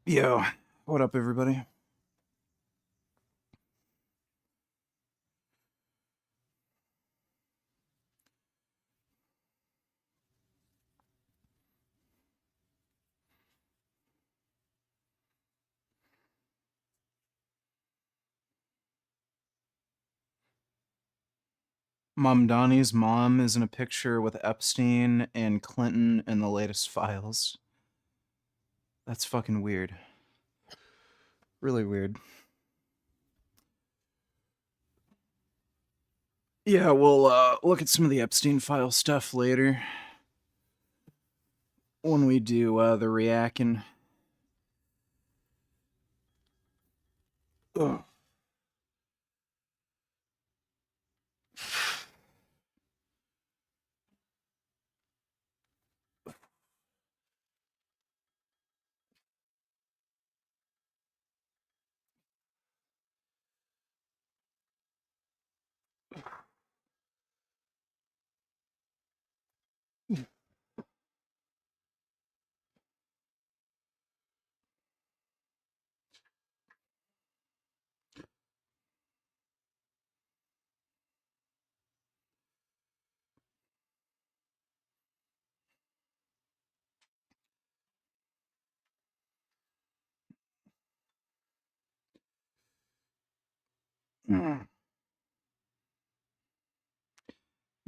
Yo, what up, everybody? Mom Donnie's mom is in a picture with Epstein and Clinton in the latest files. That's fucking weird. Really weird. Yeah, we'll look at some of the Epstein file stuff later when we do the reacting. Ugh.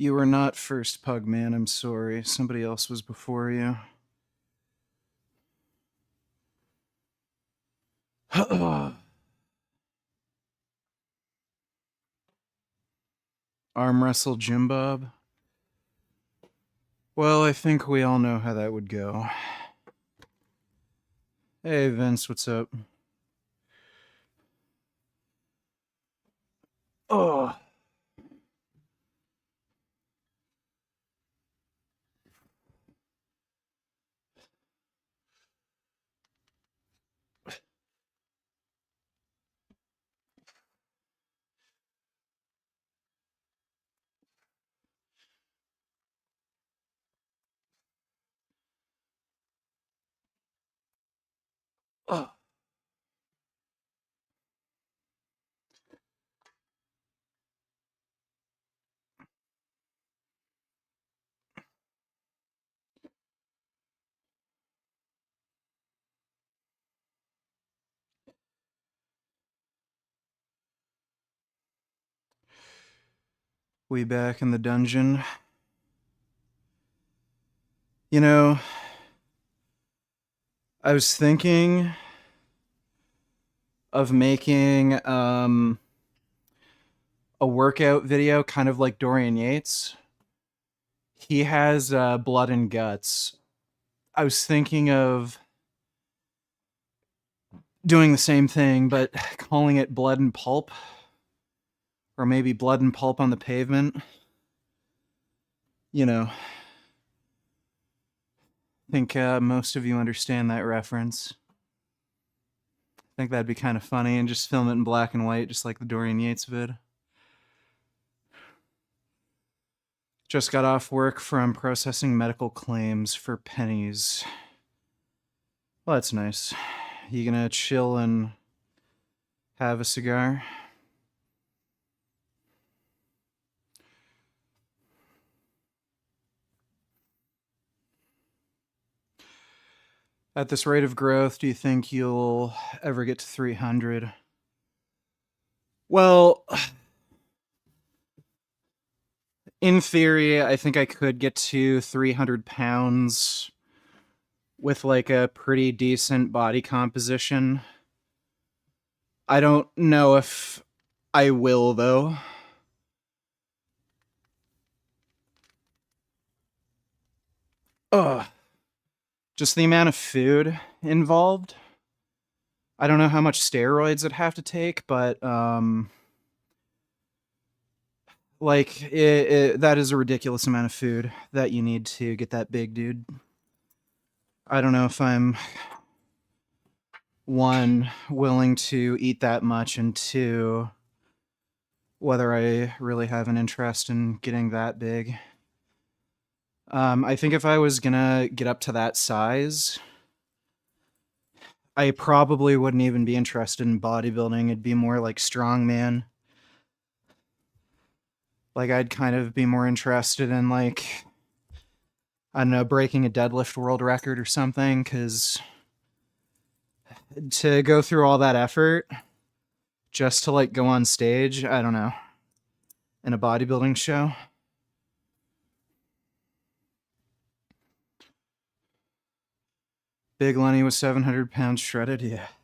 You were not first, Pugman. I'm sorry. Somebody else was before you. Arm wrestle Jim Bob. Well, I think we all know how that would go. Hey, Vince, what's up? Oh. Oh. We back in the dungeon. You know, I was thinking of making a workout video kind of like Dorian Yates. He has blood and guts. I was thinking of doing the same thing, but calling it blood and pulp. Or maybe blood and pulp on the pavement. You know, I think most of you understand that reference. I think that'd be kind of funny, and just film it in black and white, just like the Dorian Yates vid. Just got off work from processing medical claims for pennies. Well, that's nice. You gonna chill and have a cigar? At this rate of growth, do you think you'll ever get to 300? Well, in theory, I think I could get to 300 pounds with like a pretty decent body composition. I don't know if I will, though. Ugh. Just the amount of food involved. I don't know how much steroids I'd have to take, but that is a ridiculous amount of food that you need to get that big, dude. I don't know if I'm, one, willing to eat that much, and two, whether I really have an interest in getting that big. I think if I was gonna get up to that size, I probably wouldn't even be interested in bodybuilding. It'd be more like strongman. Like, I'd kind of be more interested in, like, I don't know, breaking a deadlift world record or something, because to go through all that effort just to, like, go on stage, I don't know, in a bodybuilding show. Big Lenny was 700 pounds shredded, yeah. I'm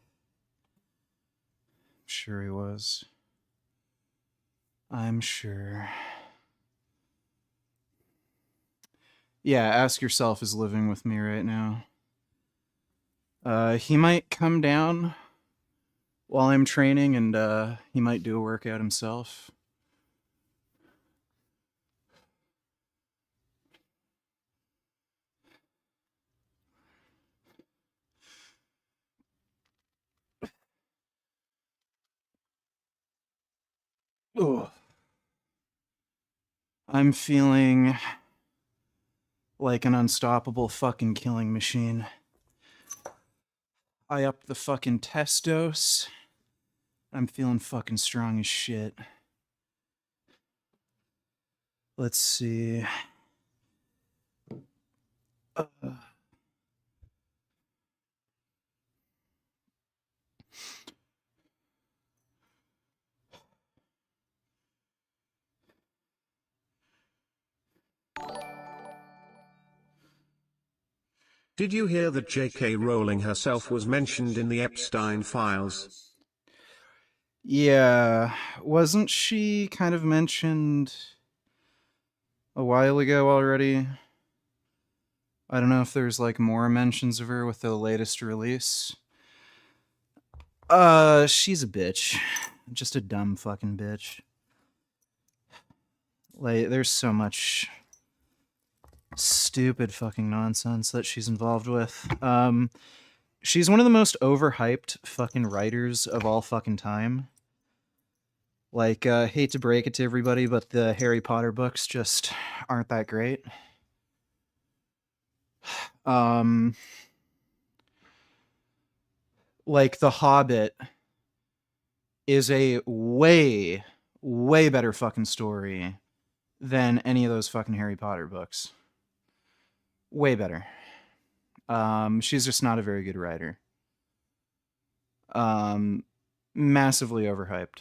sure he was. I'm sure. Yeah, ask yourself is living with me right now. He might come down while I'm training, and he might do a workout himself. Ugh. I'm feeling like an unstoppable fucking killing machine. I upped the fucking test dose. I'm feeling fucking strong as shit. Let's see. Uh, Did you hear that J.K. Rowling herself was mentioned in the Epstein files? yeah, wasn't she kind of mentioned a while ago already? I don't know if there's like more mentions of her with the latest release. She's a bitch. Just a dumb fucking bitch. Like, there's so much stupid fucking nonsense that she's involved with. She's one of the most overhyped fucking writers of all fucking time. Like, hate to break it to everybody, but the Harry Potter books just aren't that great. Like, The Hobbit is a way, way better fucking story than any of those fucking Harry Potter books. Way better. She's just not a very good writer. Massively overhyped.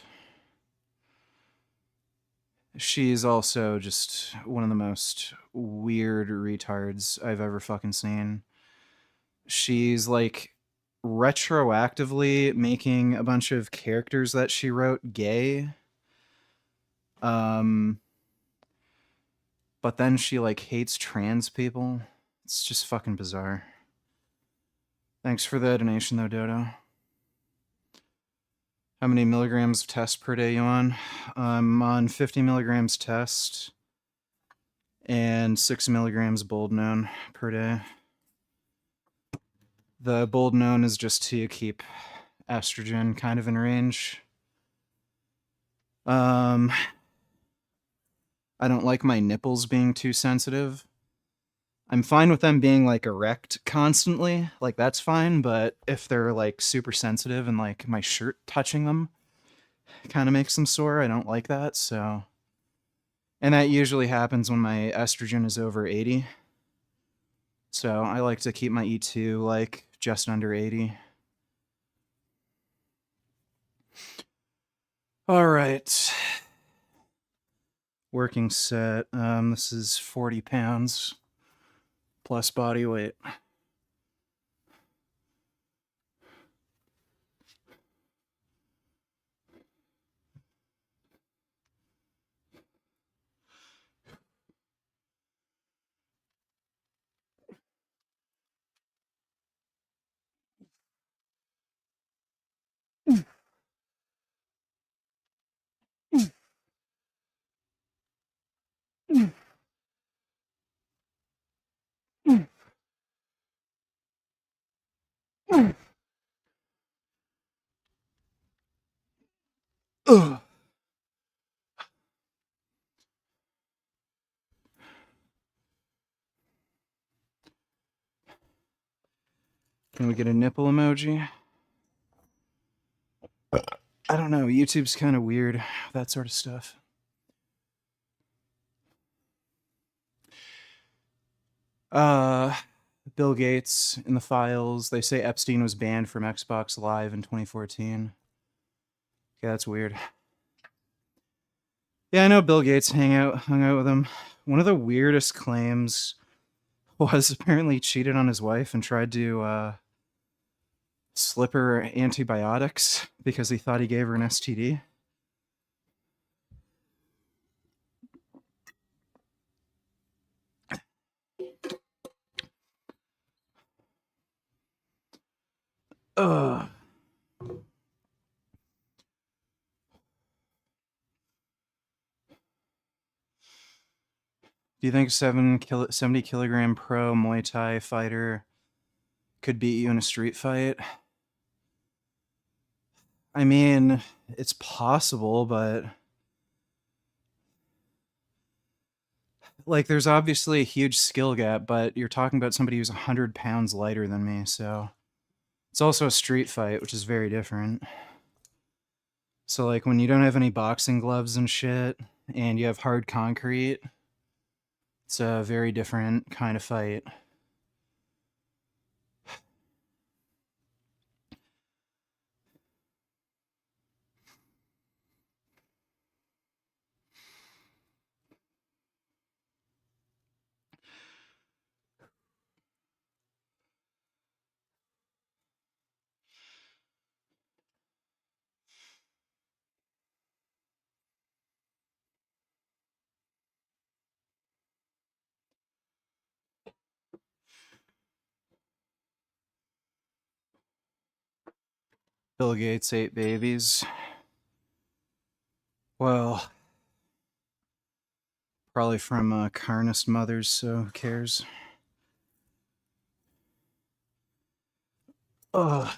She's also just one of the most weird retards I've ever fucking seen. She's like retroactively making a bunch of characters that she wrote gay. But then she like hates trans people. It's just fucking bizarre. Thanks for the donation though, Dodo. How many milligrams of test per day you on? I'm on 50 milligrams test and 6 milligrams Boldenone per day. The Boldenone is just to keep estrogen kind of in range. I don't like my nipples being too sensitive. I'm fine with them being like erect constantly, like that's fine, but if they're like super sensitive and like my shirt touching them kind of makes them sore, I don't like that, so. And that usually happens when my estrogen is over 80. So I like to keep my E2 like just under 80. All right. Working set. This is 40 pounds plus body weight. Ugh. Can we get a nipple emoji? I don't know. YouTube's kind of weird, that sort of stuff. Bill Gates in the files. They say Epstein was banned from Xbox Live in 2014. Okay, that's weird. Yeah, I know Bill Gates hung out with him. One of the weirdest claims was apparently cheated on his wife and tried to slip her antibiotics because he thought he gave her an STD. Ugh. Do you think 70 kilogram pro Muay Thai fighter could beat you in a street fight? I mean, it's possible, but like there's obviously a huge skill gap, but you're talking about somebody who's 100 pounds lighter than me, so it's also a street fight, which is very different. So like when you don't have any boxing gloves and shit and you have hard concrete, it's a very different kind of fight. Bill Gates ate babies. Well, probably from carnist mothers, so who cares? Ugh.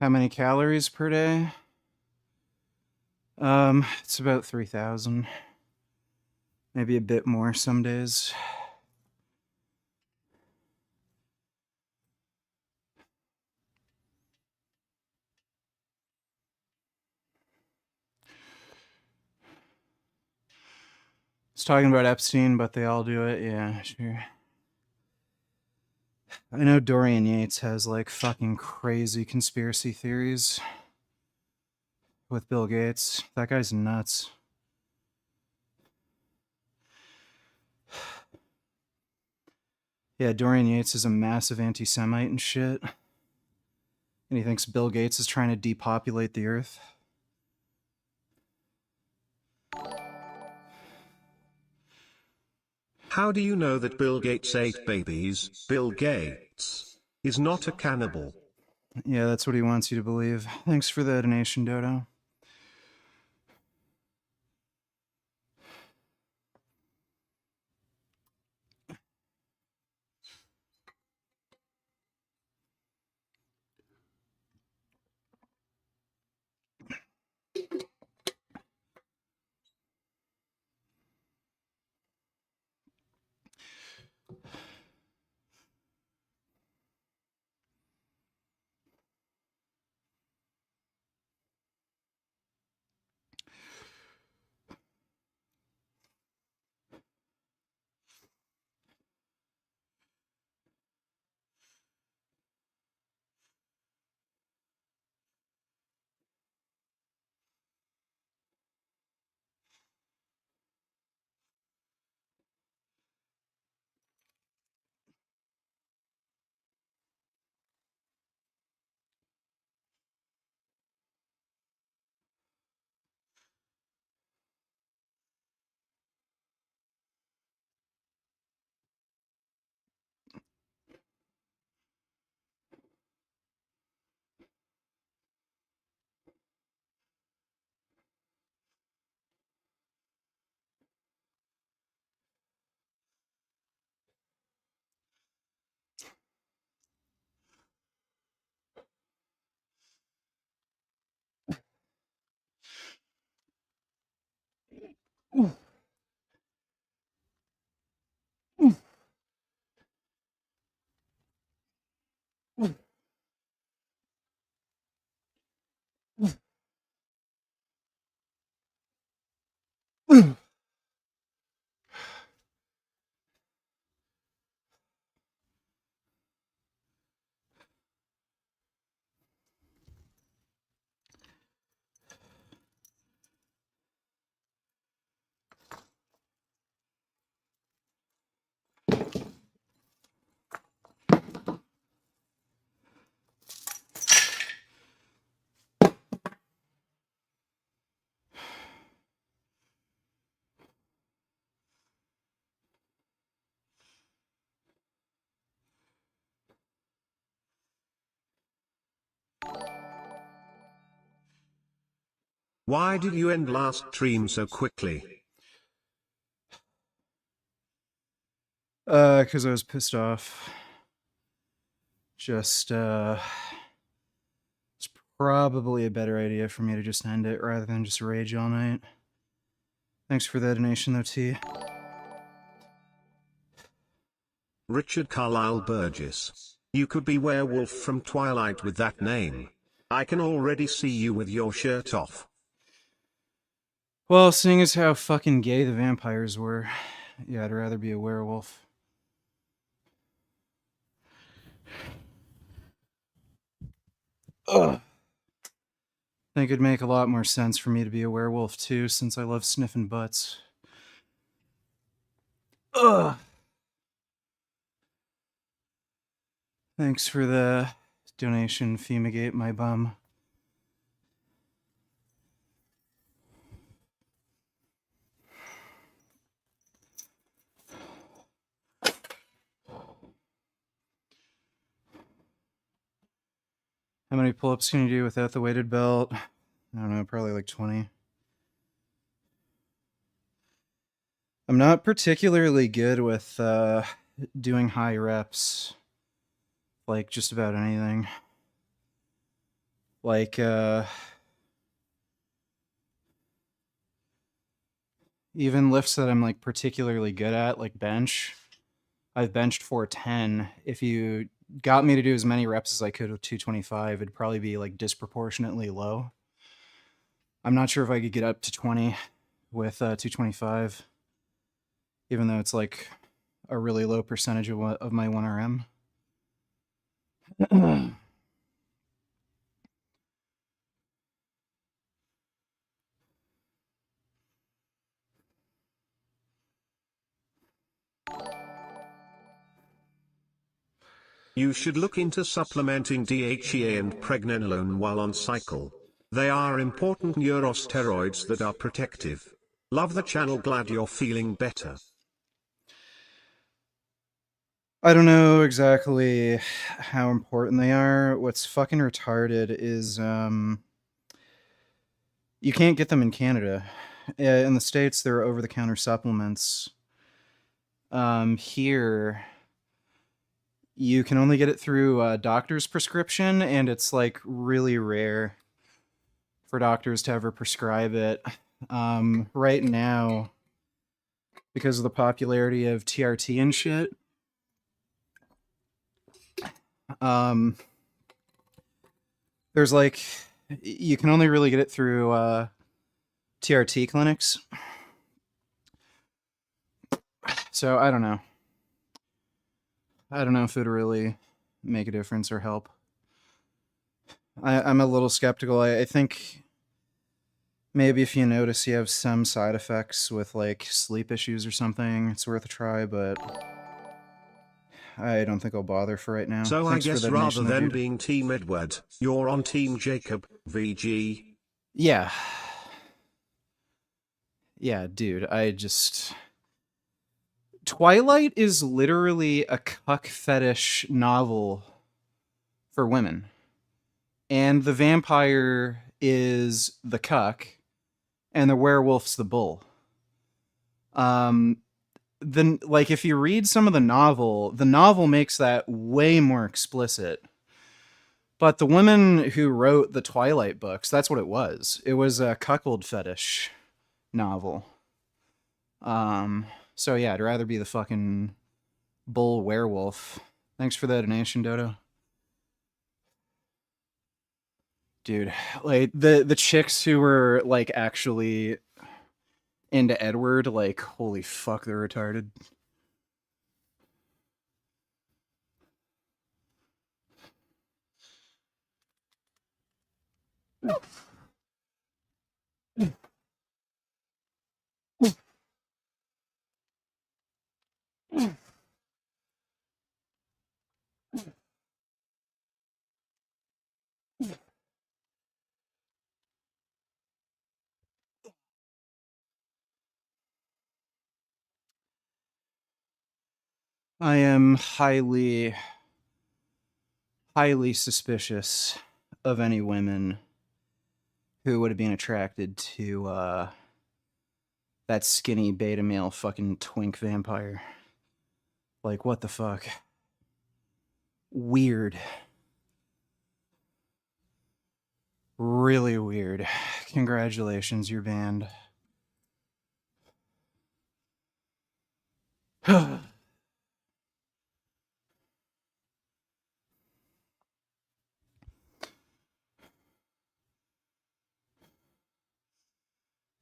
How many calories per day? It's about 3,000. Maybe a bit more some days. It's talking about Epstein, but they all do it. Yeah, sure. I know Dorian Yates has like fucking crazy conspiracy theories with Bill Gates. That guy's nuts. Yeah, Dorian Yates is a massive anti-Semite and shit. And he thinks Bill Gates is trying to depopulate the earth. How do you know that Bill Gates ate babies? Bill Gates is not a cannibal. Yeah, that's what he wants you to believe. Thanks for the donation, Dodo. Why did you end last stream so quickly? Because I was pissed off. Just, it's probably a better idea for me to just end it rather than just rage all night. Thanks for the donation, though, T. Richard Carlisle Burgess. You could be Werewolf from Twilight with that name. I can already see you with your shirt off. Well, seeing as how fucking gay the vampires were, yeah, I'd rather be a werewolf. Ugh. I think it'd make a lot more sense for me to be a werewolf too, since I love sniffing butts. Ugh. Thanks for the donation, Fumigate My Bum. How many pull-ups can you do without the weighted belt? I don't know, probably like 20. I'm not particularly good with doing high reps. Like, just about anything. Like, even lifts that I'm, like, particularly good at, like bench. I've benched 410. If you got me to do as many reps as I could with 225, it'd probably be, like, disproportionately low. I'm not sure if I could get up to 20 with 225, even though it's, like, a really low percentage of my 1RM. You should look into supplementing DHEA and pregnenolone while on cycle. They are important neurosteroids that are protective. Love the channel, glad you're feeling better. I don't know exactly how important they are. What's fucking retarded is you can't get them in Canada. In the States, there are over-the-counter supplements. Here, you can only get it through a doctor's prescription, and it's like really rare for doctors to ever prescribe it. Right now, because of the popularity of TRT and shit, there's like, you can only really get it through TRT clinics. So I don't know. I don't know if it would really make a difference or help. I'm a little skeptical. I think maybe if you notice you have some side effects with like sleep issues or something, it's worth a try, but I don't think I'll bother for right now. So Thanks I guess for the rather donation, than dude. being Team Edward, you're on Team Jacob, VG. Yeah. Yeah, dude, I just... Twilight is literally a cuck fetish novel for women. And the vampire is the cuck, and the werewolf's the bull. Then, like, if you read some of the novel makes that way more explicit. But the women who wrote the Twilight books, that's what it was. It was a cuckold fetish novel. So yeah, I'd rather be the fucking bull werewolf. Thanks for the donation, Dodo. Dude, like the chicks who were like actually into Edward, like holy fuck, they're retarded. I am highly suspicious of any women who would have been attracted to that skinny beta male fucking twink vampire. Like, what the fuck? Weird. Really weird. Congratulations, you're banned.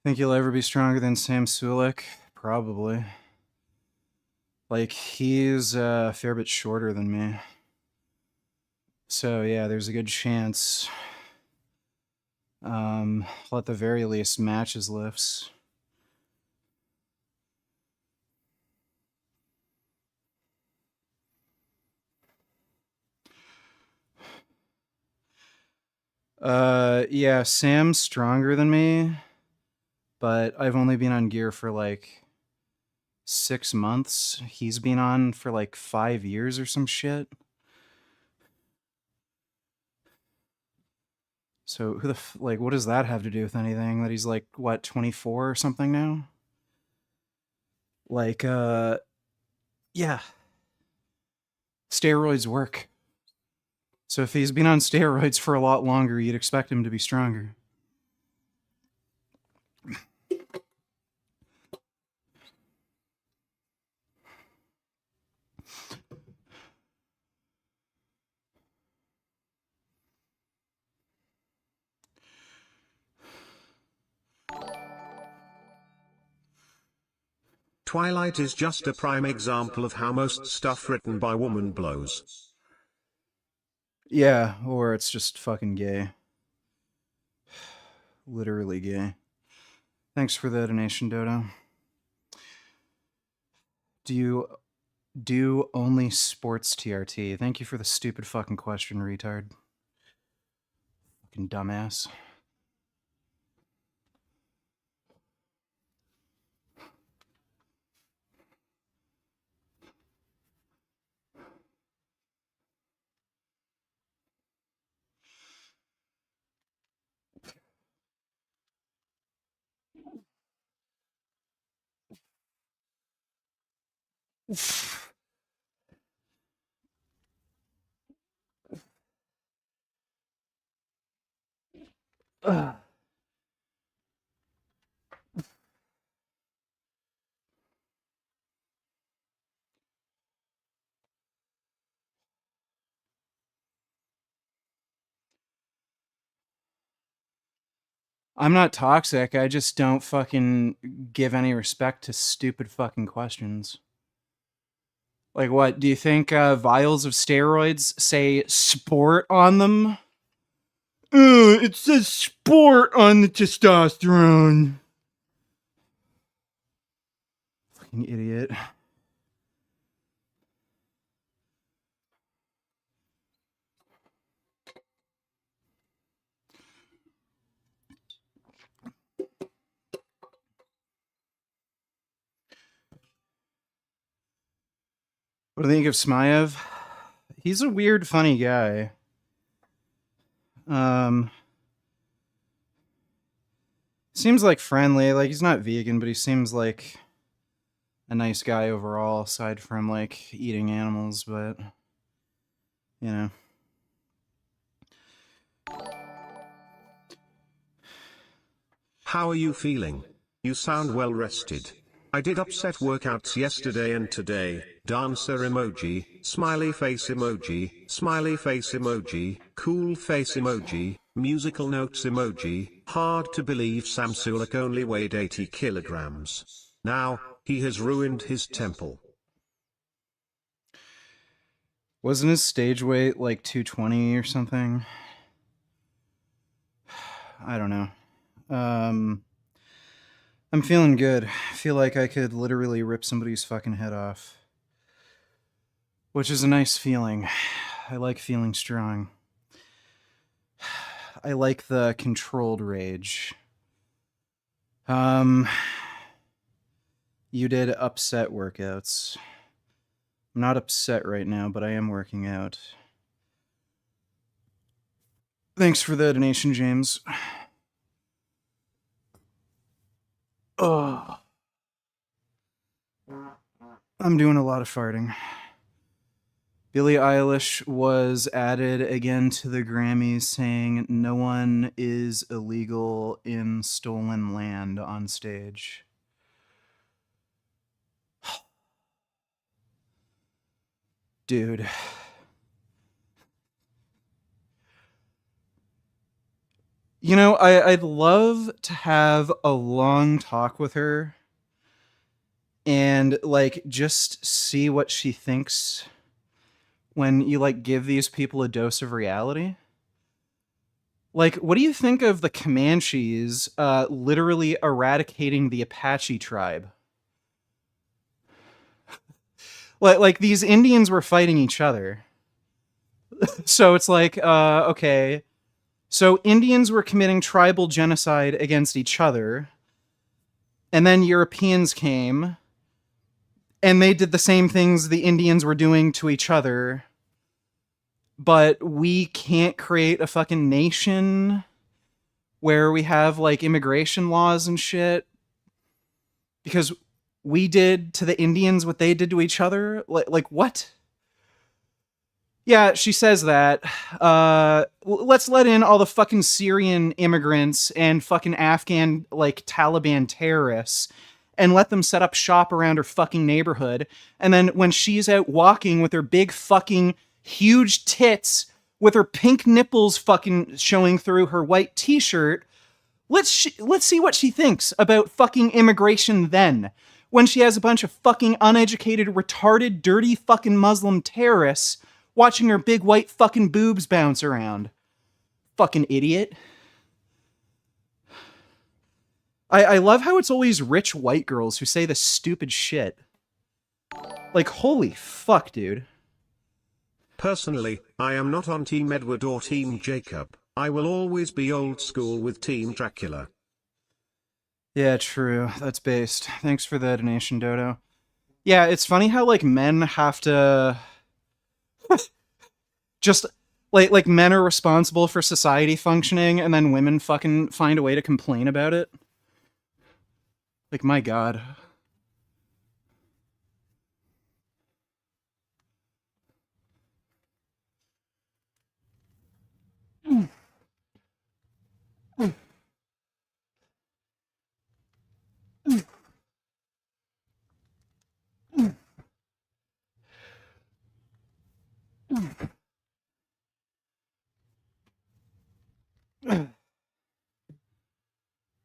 Think you'll ever be stronger than Sam Sulek? Probably. Like, he's a fair bit shorter than me. So, yeah, there's a good chance. I'll at the very least match his lifts. Yeah, Sam's stronger than me, but I've only been on gear for like 6 months. He's been on for like 5 years or some shit. So who the like, what does that have to do with anything? That he's like, what, 24 or something now? Like, yeah. Steroids work. So if he's been on steroids for a lot longer, you'd expect him to be stronger. Twilight is just a prime example of how most stuff written by women blows. Yeah, or it's just fucking gay. Literally gay. Thanks for the donation, Dodo. Do you do only sports TRT? Thank you for the stupid fucking question, retard. Fucking dumbass. I'm not toxic. I just don't fucking give any respect to stupid fucking questions. Like, what? Do you think vials of steroids say sport on them? It says sport on the testosterone. Fucking idiot. What do you think of Smaev? He's a weird, funny guy. Seems like friendly. Like, he's not vegan, but he seems like a nice guy overall, aside from like eating animals. But you know, How are you feeling? You sound well rested. I did upset workouts yesterday and today. Dancer emoji, smiley face emoji, cool face emoji, musical notes emoji. Hard to believe Sam Sulek only weighed 80 kilograms. Now, he has ruined his temple. Wasn't his stage weight like 220 or something? I don't know. I'm feeling good. I feel like I could literally rip somebody's fucking head off. Which is a nice feeling. I like feeling strong. I like the controlled rage. You did upset workouts. I'm not upset right now, but I am working out. Thanks for the donation, James. Oh. I'm doing a lot of farting. Billie Eilish was added again to the Grammys saying no one is illegal in stolen land on stage. Dude. You know, I'd love to have a long talk with her and, like, just see what she thinks when you, like, give these people a dose of reality. Like, what do you think of the Comanches literally eradicating the Apache tribe? Like these Indians were fighting each other. So it's like, okay. So Indians were committing tribal genocide against each other. And then Europeans came and they did the same things the Indians were doing to each other. But we can't create a fucking nation where we have like immigration laws and shit because we did to the Indians what they did to each other. Like what? Yeah, she says that. Let's let in all the fucking Syrian immigrants and fucking Afghan, like, Taliban terrorists and let them set up shop around her fucking neighborhood. And then when she's out walking with her big fucking huge tits with her pink nipples fucking showing through her white t-shirt, let's see what she thinks about fucking immigration then. When she has a bunch of fucking uneducated, retarded, dirty fucking Muslim terrorists watching her big white fucking boobs bounce around. Fucking idiot. I love how it's always rich white girls who say this stupid shit. Like, holy fuck, dude. Personally, I am not on Team Edward or Team Jacob. I will always be old school with Team Dracula. Yeah, true. That's based. Thanks for the donation, Dodo. Yeah, it's funny how, like, men have to... just, like men are responsible for society functioning, and then women fucking find a way to complain about it. Like, my god.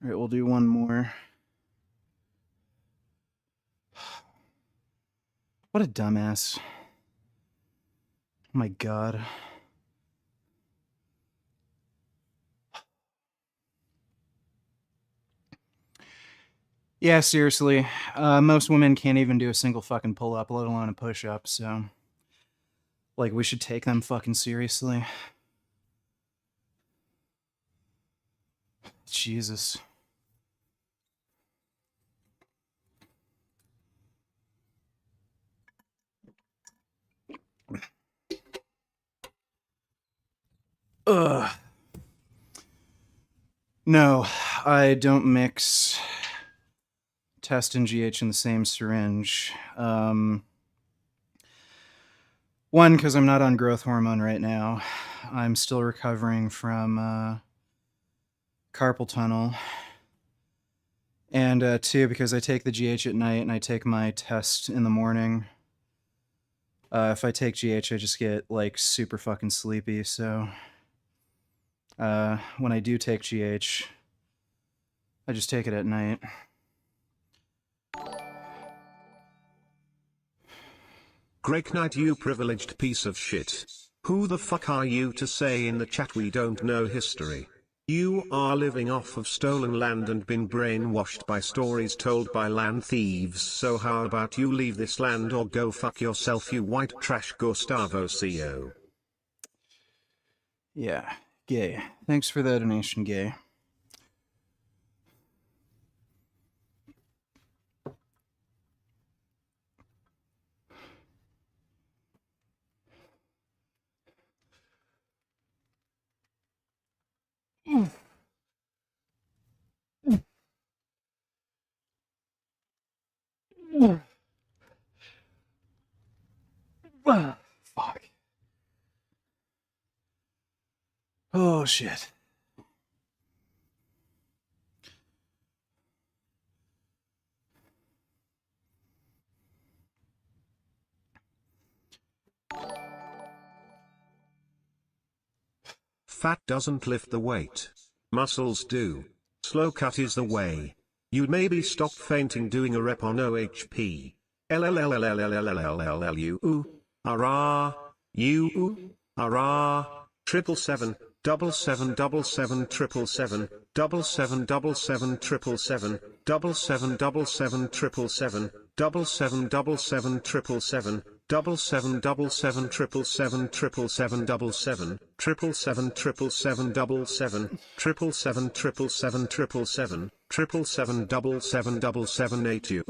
Alright, we'll do one more. What a dumbass. Oh my god. Yeah, seriously. Most women can't even do a single fucking pull-up, let alone a push-up, so... like, we should take them fucking seriously. Jesus. Ugh. No, I don't mix test and GH in the same syringe. One, because I'm not on growth hormone right now. I'm still recovering from carpal tunnel. And 2, because I take the GH at night and I take my test in the morning. If I take GH, I just get like super fucking sleepy. So when I do take GH, I just take it at night. Greg Knight, you privileged piece of shit. Who the fuck are you to say in the chat we don't know history? You are living off of stolen land and been brainwashed by stories told by land thieves, so how about you leave this land or go fuck yourself, you white trash Gustavo CO. Yeah, gay. Thanks for the donation, gay. Fuck. Oh, shit. Fat doesn't lift the weight. Muscles do. Slow cut is the way. You'd maybe stop fainting doing a rep on OHP. LLLLLLLLLLLU. Arrah. You. Arrah. 777. 7777 7777 7777 7777 7777 you.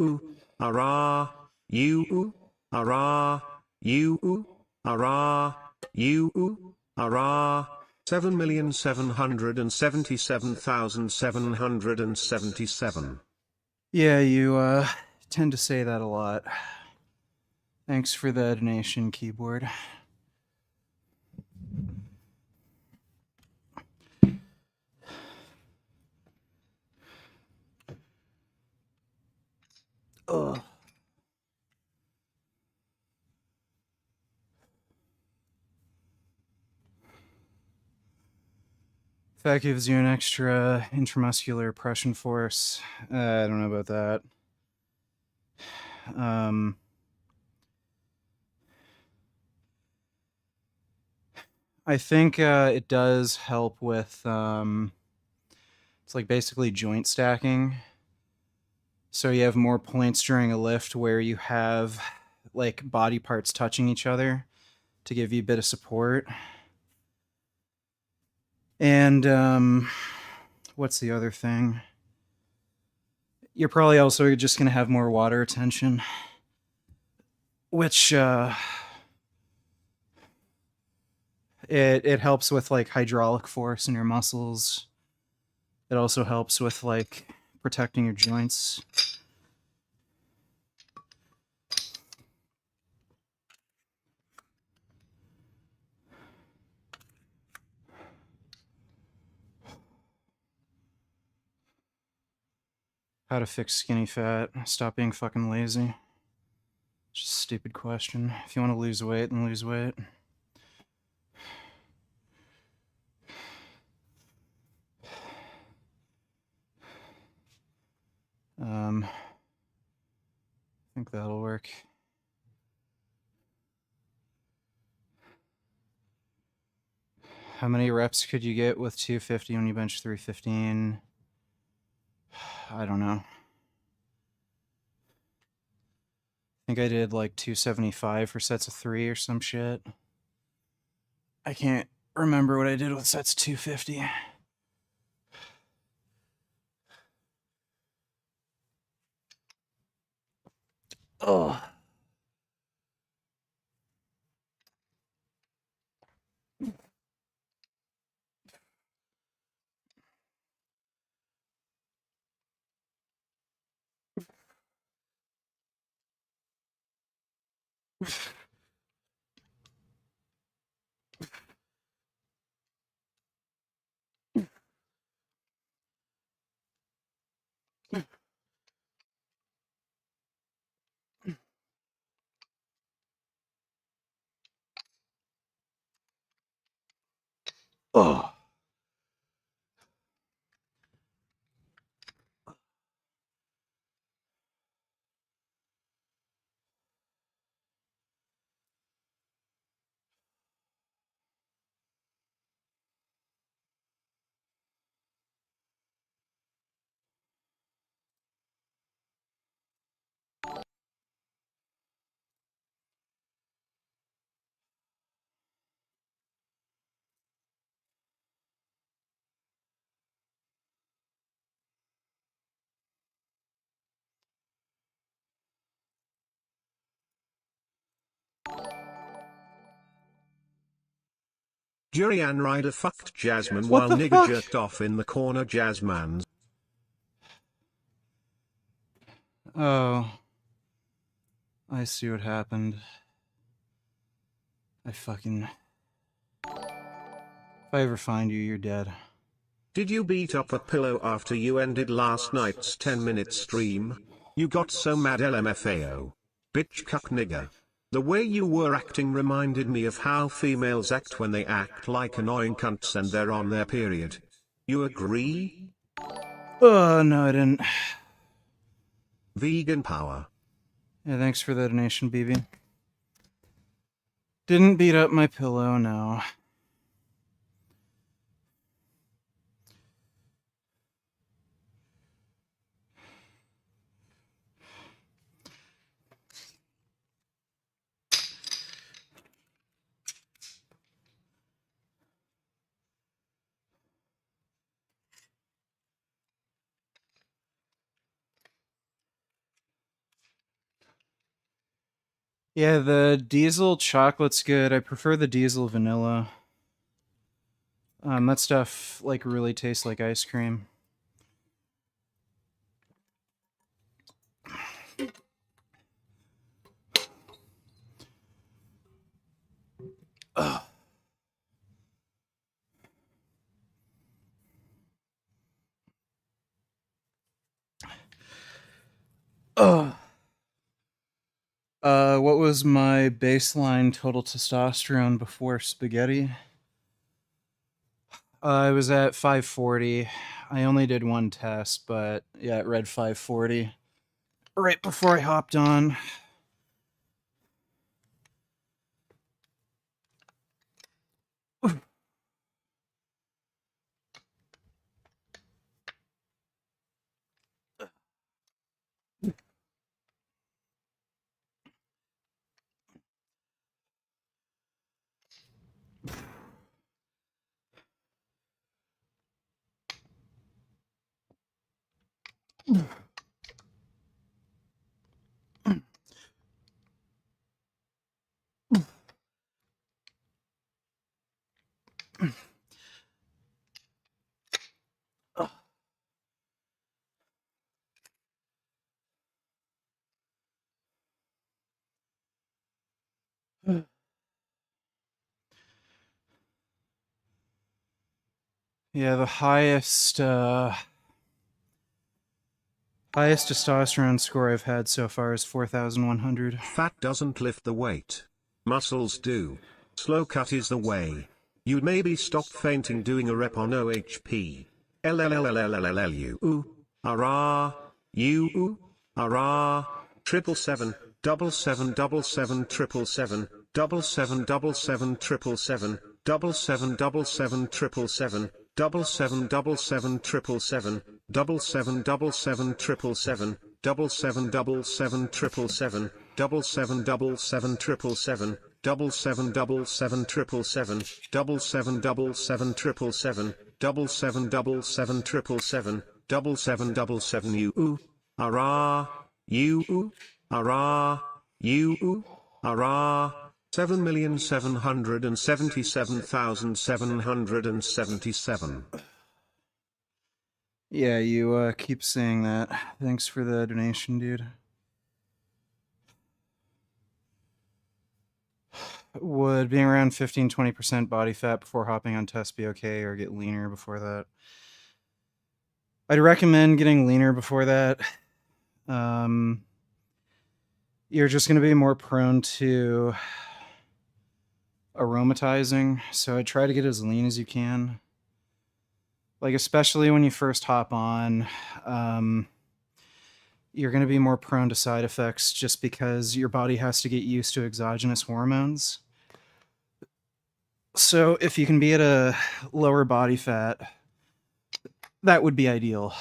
Arrah. You. Arrah. You. Arrah. You. Arrah. 7,777,777. Yeah, you tend to say that a lot. Thanks for the donation, keyboard. Ugh. That gives you an extra intramuscular pressure force. I don't know about that. I think it does help with, it's like basically joint stacking. So you have more points during a lift where you have like body parts touching each other to give you a bit of support. And what's the other thing? You're probably also just going to have more water retention, which it helps with like hydraulic force in your muscles. It also helps with like protecting your joints. How to fix skinny fat. Stop being fucking lazy. Just a stupid question. If you want to lose weight, then lose weight. I think that'll work. How many reps could you get with 250 when you bench 315? I don't know. I think I did like 275 for sets of 3 or some shit. I can't remember what I did with sets 250. Oh. Oh. Durian Rider fucked Jasmine What while the nigger fuck? jerked off in the corner. Jasmine. Oh. I see what happened. If I ever find you, you're dead. Did you beat up a pillow after you ended last night's 10-minute stream? You got so mad LMFAO. Bitch cuck nigger. The way you were acting reminded me of how females act when they act like annoying cunts and they're on their period. You agree? Oh, no, I didn't. Vegan power. Yeah, thanks for the donation, BB. Didn't beat up my pillow, no. Yeah, the diesel chocolate's good. I prefer the diesel vanilla. That stuff, like, really tastes like ice cream. Ugh. Ugh. What was my baseline total testosterone before spaghetti? I was at 540. I only did one test, but yeah, it read 540 right before I hopped on. Yeah, the highest testosterone score I've had so far is 4,100. Fat doesn't lift the weight. Muscles do. Slow cut is the way. You'd maybe stop fainting doing a rep on OHP. LLLLLLLU. Arah. You. Arah. 777. 777777. 777777. 777777. 777777. 777777. 777777. 777777. 777777. 777777. 777777. 7777 you. Arah. You. Arah. You. Arah. 7,777,777. Yeah, you keep saying that. Thanks for the donation, dude. Would being around 15-20% body fat before hopping on test be okay, or get leaner before that? I'd recommend getting leaner before that. You're just going to be more prone to aromatizing, so I try to get as lean as you can. Like, especially when you first hop on, you're going to be more prone to side effects just because your body has to get used to exogenous hormones. So if you can be at a lower body fat, that would be ideal.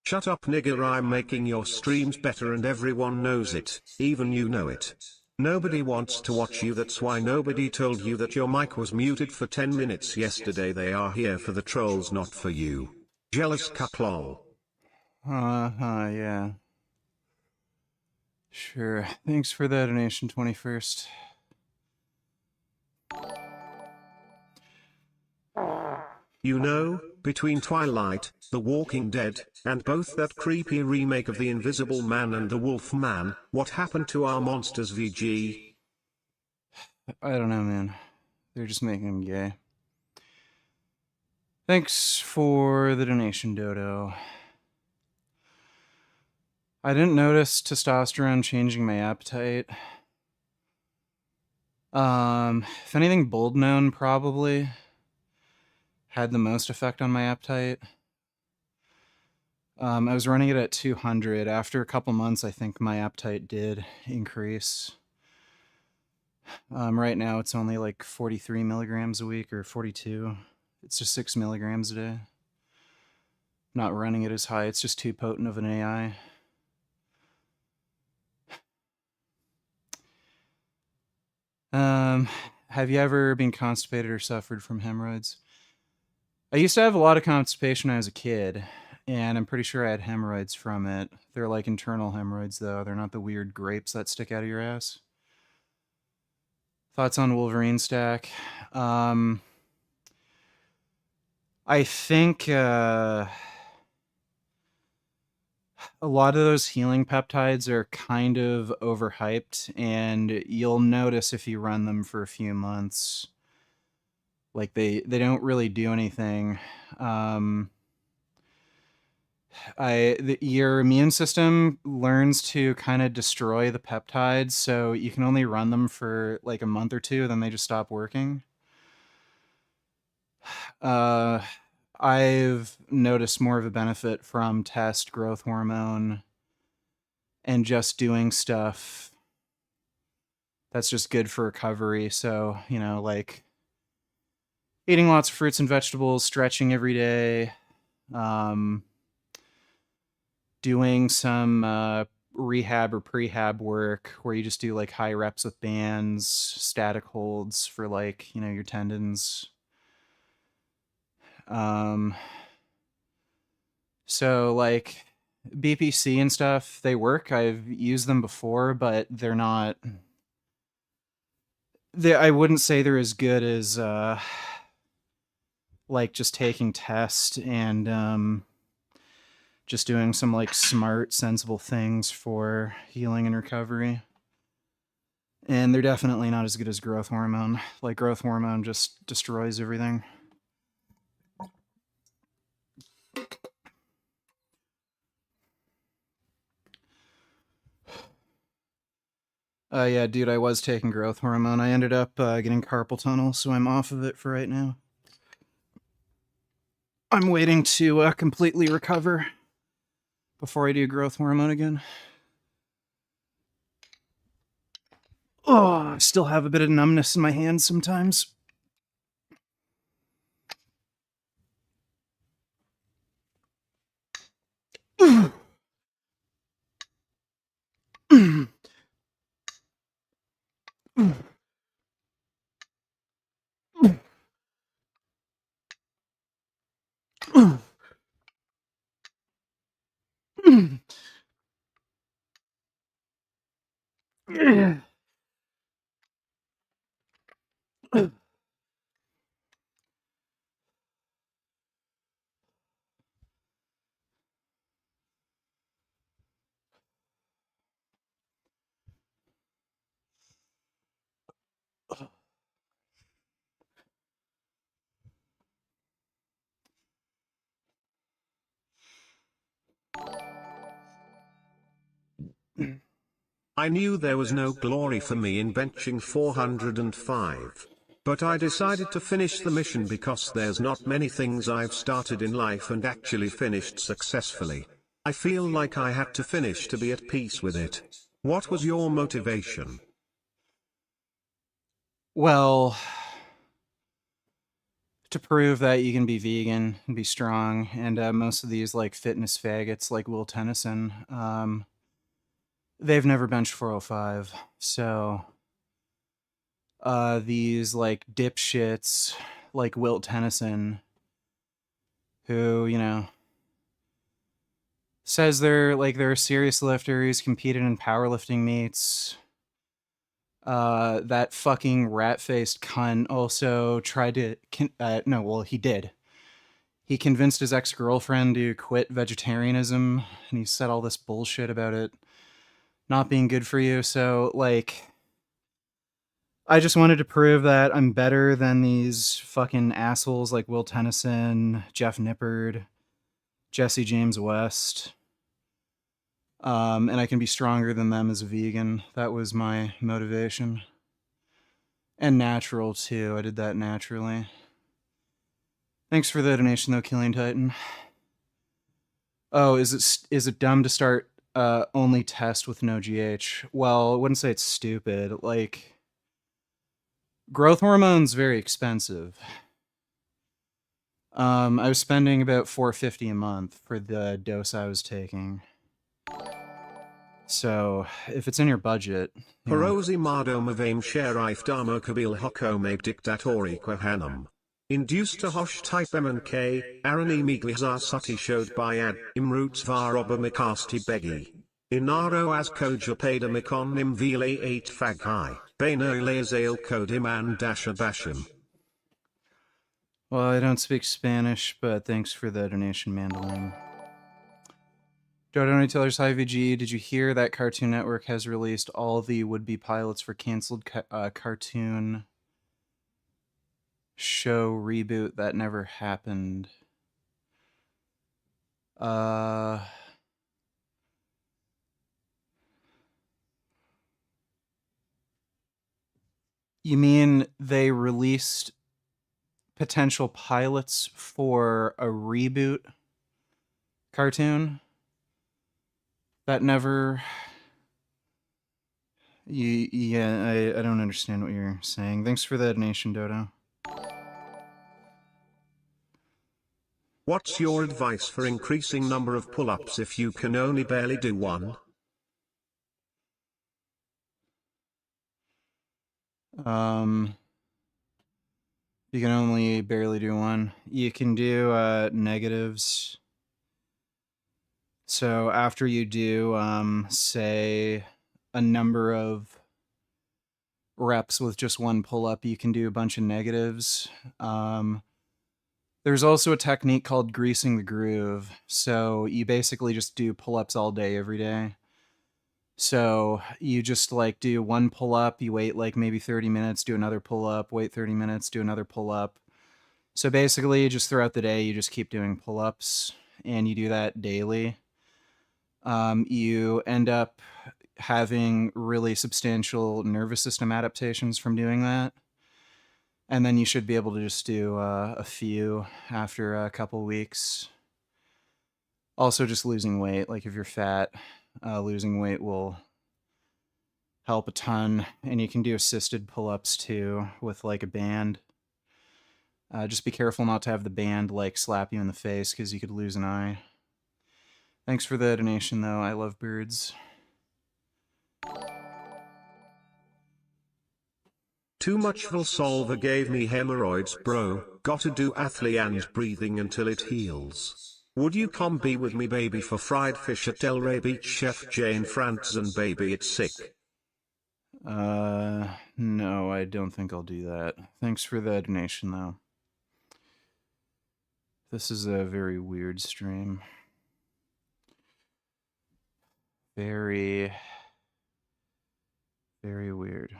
Shut up nigger, I'm making your streams better and everyone knows it, even you know it. Nobody wants to watch you, that's why nobody told you that your mic was muted for 10 minutes yesterday. They are here for the trolls, not for you. Jealous cuck lol. Yeah. Sure. Thanks for the donation, 21st. You know, between Twilight, The Walking Dead, and both that creepy remake of The Invisible Man and The Wolf Man, what happened to our monsters, VG? I don't know, man. They're just making him gay. Thanks for the donation, Dodo. I didn't notice testosterone changing my appetite. If anything, Boldnone probably had the most effect on my appetite. I was running it at 200. After a couple months, I think my appetite did increase. Right now, it's only like 43 milligrams a week, or 42. It's just 6 milligrams a day. Not running it as high. It's just too potent of an AI. Have you ever been constipated or suffered from hemorrhoids? I used to have a lot of constipation when I was a kid, and I'm pretty sure I had hemorrhoids from it. They're like internal hemorrhoids, though. They're not the weird grapes that stick out of your ass. Thoughts on Wolverine stack? I think a lot of those healing peptides are kind of overhyped, and you'll notice if you run them for a few months, like they don't really do anything. Your immune system learns to kind of destroy the peptides, so you can only run them for like a month or two, then they just stop working. I've noticed more of a benefit from test growth hormone and just doing stuff that's just good for recovery. So, you know, like eating lots of fruits and vegetables, stretching every day, doing some rehab or prehab work where you just do like high reps with bands, static holds for like, you know, your tendons. So like BPC and stuff, they work. I've used them before, but they're not. I wouldn't say they're as good as like just taking tests and just doing some like smart, sensible things for healing and recovery. And they're definitely not as good as growth hormone. Like growth hormone just destroys everything. Yeah, dude, I was taking growth hormone. I ended up getting carpal tunnel, so I'm off of it for right now. I'm waiting to completely recover before I do growth hormone again. Oh, I still have a bit of numbness in my hands sometimes. I knew there was no glory for me in benching 405. But I decided to finish the mission because there's not many things I've started in life and actually finished successfully. I feel like I had to finish to be at peace with it. What was your motivation? Well, to prove that you can be vegan and be strong, and most of these like fitness faggots like Will Tennyson, they've never benched 405. So these like dipshits like Wilt Tennyson, who, you know, says they're a serious lifter, he's competed in powerlifting meets. That fucking rat-faced cunt also tried to no, well, he did. He convinced his ex-girlfriend to quit vegetarianism, and he said all this bullshit about it not being good for you. So, like, I just wanted to prove that I'm better than these fucking assholes like Will Tennyson, Jeff Nippard, Jesse James West. And I can be stronger than them as a vegan. That was my motivation. And natural, too. I did that naturally. Thanks for the donation, though, Killing Titan. Oh, is it dumb to start only test with no GH? Well, I wouldn't say it's stupid. Like, growth hormone's very expensive. I was spending about $450 a month for the dose I was taking. So, if it's in your budget... Perosi mardom avaim sherife damo kabil hokomab dictatori hanum. Induced to hosh type M&K, Arani Miglizar Suti showed by ad, imroots var obamikasti begi. Inaro as kojapada mikon imvile 8 fag high, beno leazale kodiman dasha basham. Well, I don't speak Spanish, but thanks for the donation, Mandolin. Jordan Taylor's High VG, did you hear that Cartoon Network has released all the would-be pilots for canceled cartoon show reboot that never happened? You mean they released potential pilots for a reboot cartoon that never... Yeah, I don't understand what you're saying. Thanks for the donation, Dodo. What's your advice for increasing number of pull-ups if you can only barely do one? You can only barely do one. You can do negatives. So after you do, say, a number of reps with just one pull-up, you can do a bunch of negatives. There's also a technique called greasing the groove. So you basically just do pull-ups all day, every day. So you just like do one pull-up, you wait like maybe 30 minutes, do another pull-up, wait 30 minutes, do another pull-up. So basically, just throughout the day, you just keep doing pull-ups, and you do that daily. You end up having really substantial nervous system adaptations from doing that. And then you should be able to just do a few after a couple weeks. Also, just losing weight. Like if you're fat, losing weight will help a ton. And you can do assisted pull-ups too with like a band. Just be careful not to have the band like slap you in the face because you could lose an eye. Thanks for the donation though. I love birds. Too much Volsolver gave me hemorrhoids, bro. Gotta do athlete and breathing until it heals. Would you come be with me, baby, for fried fish at Delray Beach? Chef Jane Frantzen, baby, it's sick. No, I don't think I'll do that. Thanks for the donation though. This is a very weird stream. Very, very weird.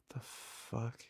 What the fuck?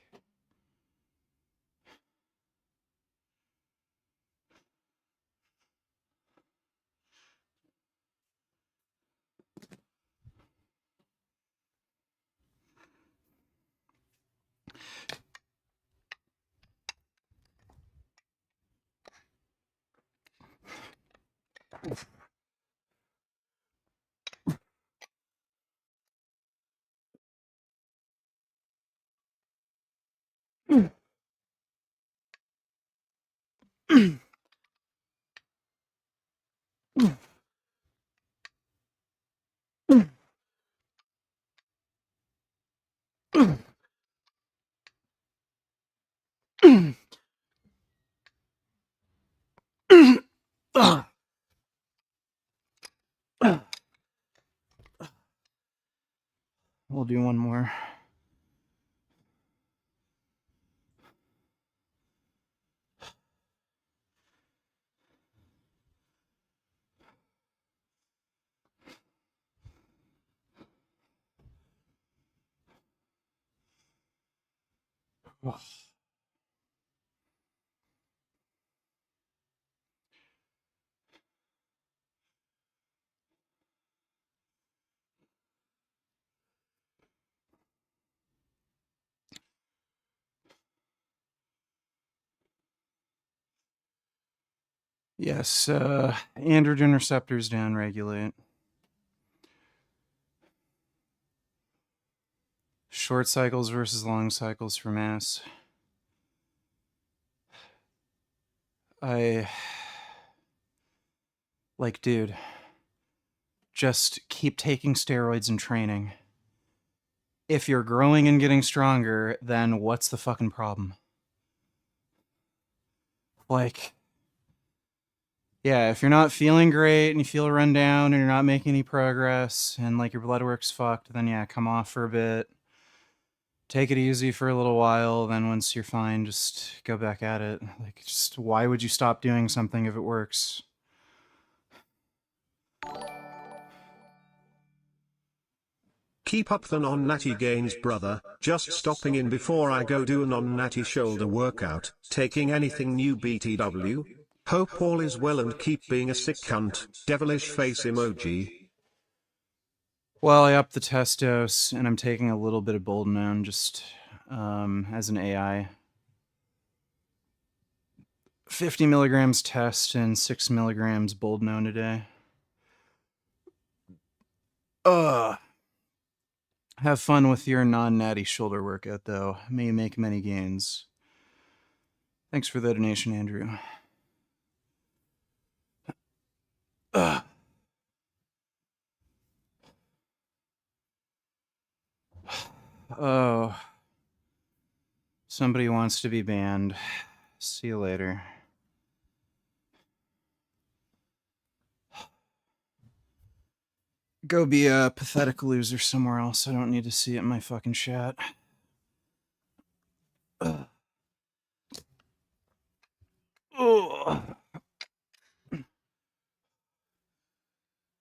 We'll do one more. Yes, androgen receptors downregulate. Short cycles versus long cycles for mass. Dude, just keep taking steroids and training. If you're growing and getting stronger, then what's the fucking problem? Like, yeah, if you're not feeling great and you feel run down and you're not making any progress and like your blood work's fucked, then yeah, come off for a bit. Take it easy for a little while, then once you're fine, just go back at it. Like, just why would you stop doing something if it works? Keep up the non-natty gains, brother. Just stopping in before I go do a non-natty shoulder workout. Taking anything new, BTW? Hope all is well and keep being a sick cunt. Devilish face emoji. Well, I upped the test dose, and I'm taking a little bit of Boldenone just as an AI. 50 milligrams test and 6 milligrams Boldenone a day. Have fun with your non-natty shoulder workout, though. May you make many gains. Thanks for the donation, Andrew. Oh. Somebody wants to be banned. See you later. Go be a pathetic loser somewhere else. I don't need to see it in my fucking chat. Ugh.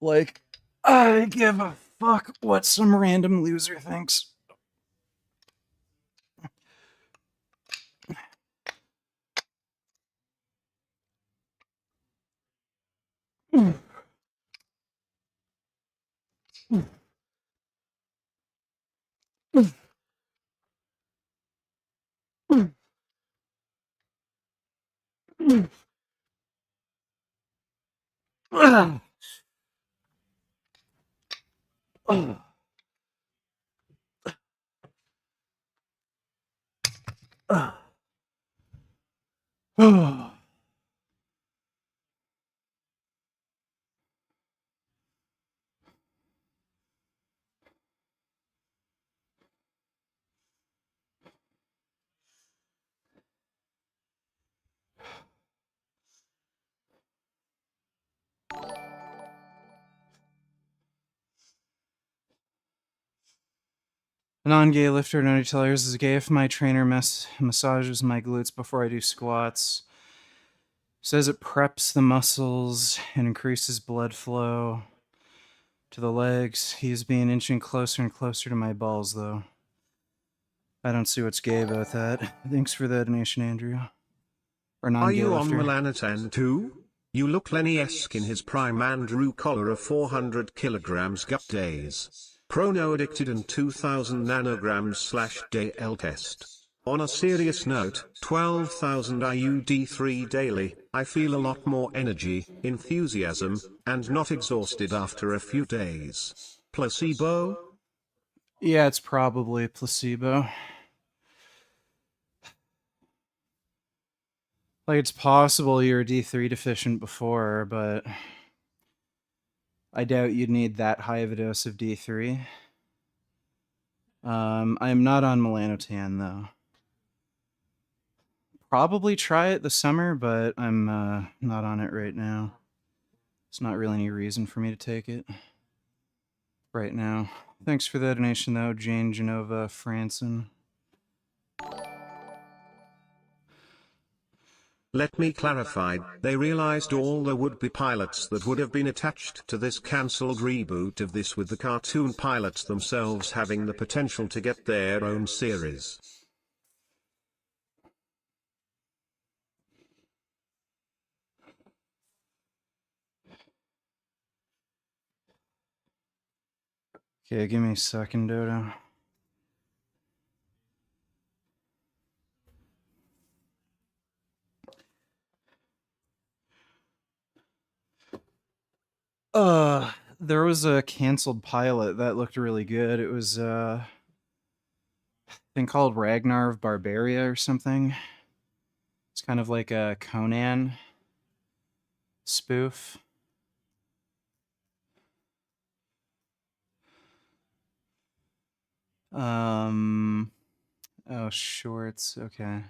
Like, I give a fuck what some random loser thinks. Ugh. Ugh. Ugh. Ugh. A non-gay lifter known to tell others is gay if my trainer massages my glutes before I do squats. Says it preps the muscles and increases blood flow to the legs. He's being inching closer and closer to my balls, though. I don't see what's gay about that. Thanks for the donation, Andrew. Or Are non-gay you on lifter. Pt2? You look Lenny-esque in his prime Andrew collar of 400 kilograms gut days. Prono addicted and 2000 nanograms/day L test. On a serious note, 12,000 IUD3 daily, I feel a lot more energy, enthusiasm, and not exhausted after a few days. Placebo? Yeah, it's probably placebo. Like, it's possible you were D3 deficient before, but I doubt you'd need that high of a dose of D3. I'm not on melanotan, though. Probably try it this summer, but I'm not on it right now. There's not really any reason for me to take it right now. Thanks for the donation, though, Jane Genova Franson. Let me clarify, they realized all the would-be pilots that would have been attached to this cancelled reboot of this, with the cartoon pilots themselves having the potential to get their own series. Okay, give me a second, Dodo. There was a canceled pilot that looked really good. It was a thing called Ragnar of Barbaria or something. It's kind of like a Conan spoof. Oh, shorts. Okay.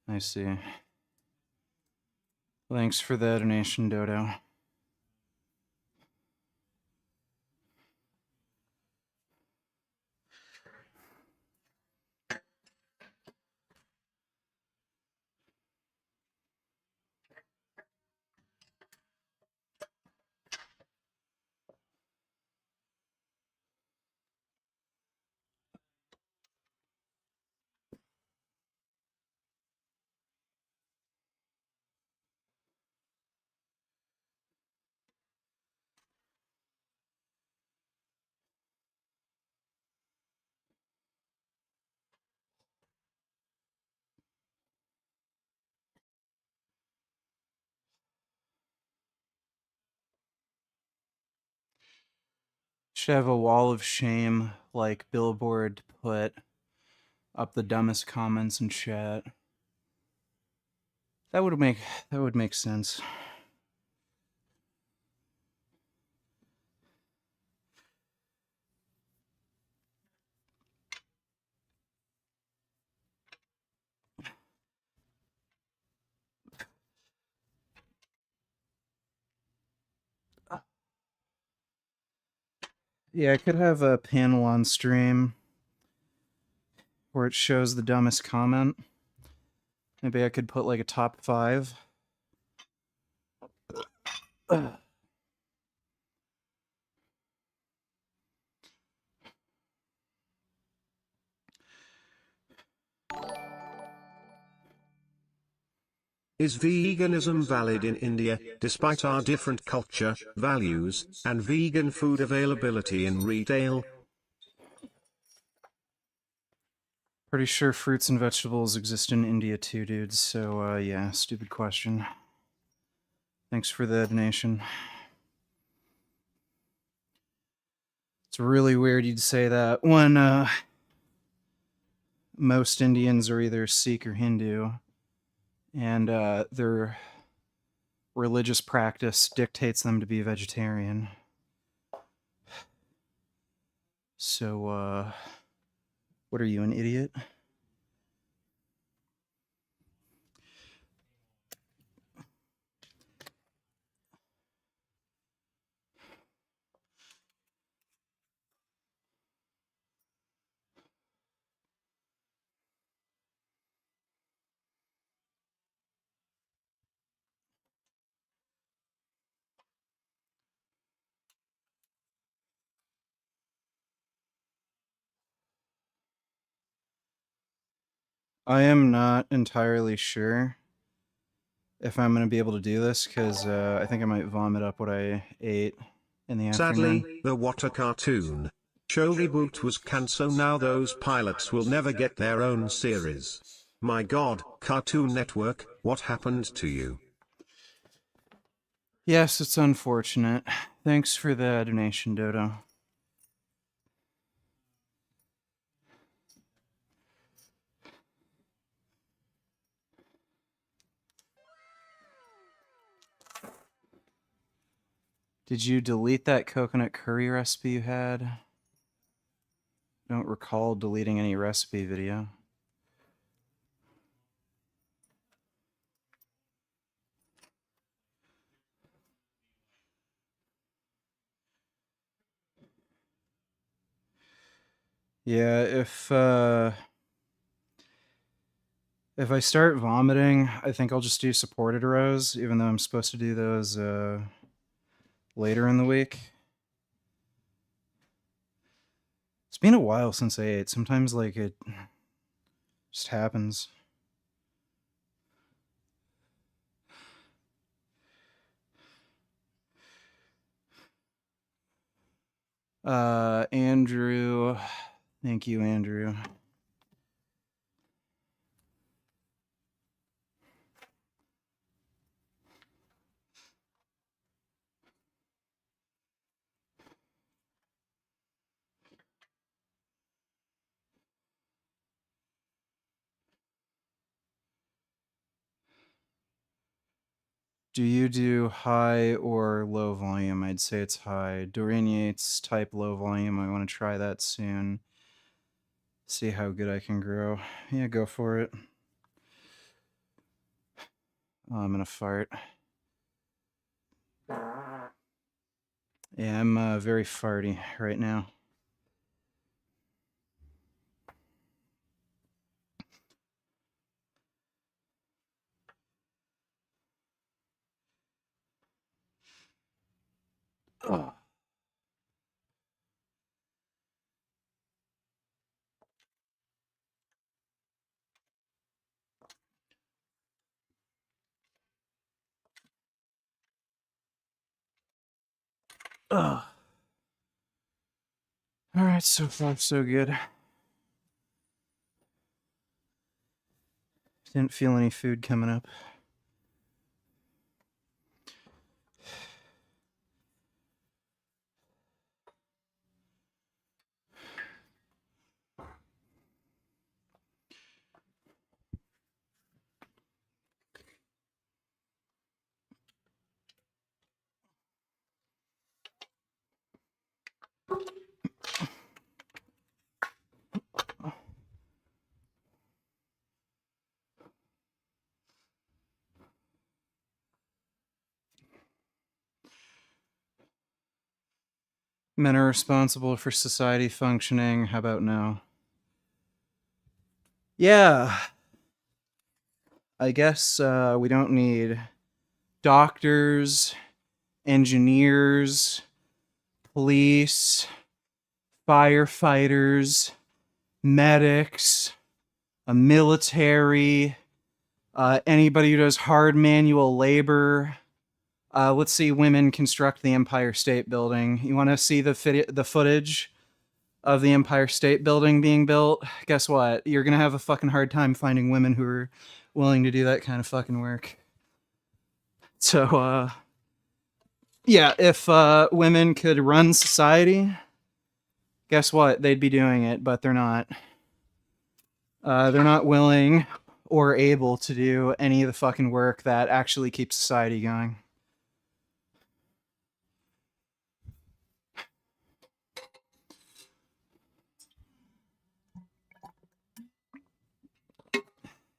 I see. Thanks for the donation, Dodo. Should have a wall of shame like Billboard to put up the dumbest comments in chat. That would make sense. Yeah, I could have a panel on stream where it shows the dumbest comment. Maybe I could put like a top 5. Is veganism valid in India, despite our different culture, values, and vegan food availability in retail? Pretty sure fruits and vegetables exist in India too, dudes. So, yeah, stupid question. Thanks for the donation. It's really weird you'd say that when most Indians are either Sikh or Hindu, and their religious practice dictates them to be vegetarian. So, what are you, an idiot? I am not entirely sure if I'm going to be able to do this, because I think I might vomit up what I ate in the afternoon. Sadly, the Water cartoon show reboot was cancelled. Now those pilots will never get their own series. My god, Cartoon Network, what happened to you? Yes, it's unfortunate. Thanks for the donation, Dodo. Did you delete that coconut curry recipe you had? Don't recall deleting any recipe video. Yeah, if I start vomiting, I think I'll just do supported rows, even though I'm supposed to do those later in the week. It's been a while since I ate. Sometimes, like, it just happens. Andrew. Thank you, Andrew. Do you do high or low volume? I'd say it's high. Doreen Yates type low volume. I want to try that soon. See how good I can grow. Yeah, go for it. Oh, I'm gonna fart. Yeah, I'm very farty right now. Ugh. Ugh. All right, so far so good. Didn't feel any food coming up. Men are responsible for society functioning. How about now? Yeah. I guess we don't need doctors, engineers, police, firefighters, medics, a military, anybody who does hard manual labor. Let's see women construct the Empire State Building. You want to see the footage of the Empire State Building being built? Guess what? You're going to have a fucking hard time finding women who are willing to do that kind of fucking work. So, yeah, if women could run society, guess what? They'd be doing it, but they're not. They're not willing or able to do any of the fucking work that actually keeps society going.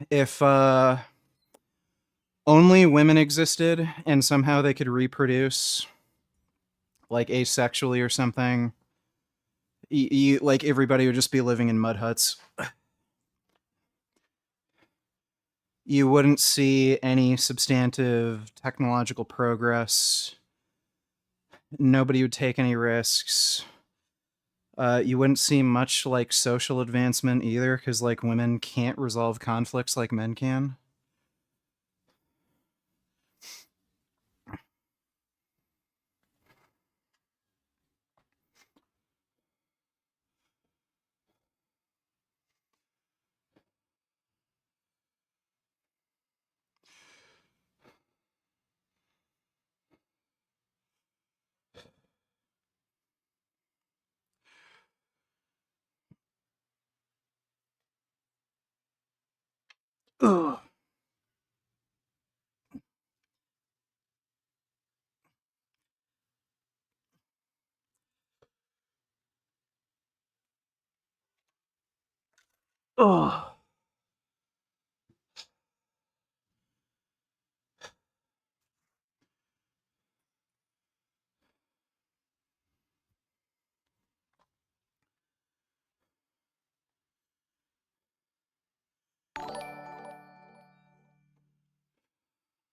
If only women existed and somehow they could reproduce, like asexually or something, like everybody would just be living in mud huts. You wouldn't see any substantive technological progress. Nobody would take any risks. You wouldn't see much like social advancement either, because like women can't resolve conflicts like men can. Ugh. Ugh.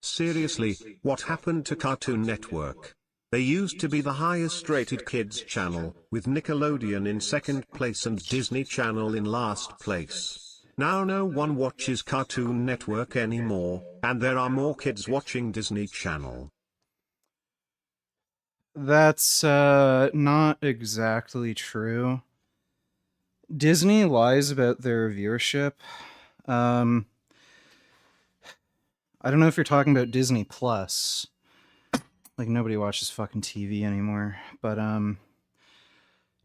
Seriously, what happened to Cartoon Network? They used to be the highest rated kids channel, with Nickelodeon in second place and Disney Channel in last place. Now no one watches Cartoon Network anymore, and there are more kids watching Disney Channel. That's not exactly true. Disney lies about their viewership. Um, I don't know if you're talking about Disney Plus. Like nobody watches fucking TV anymore, but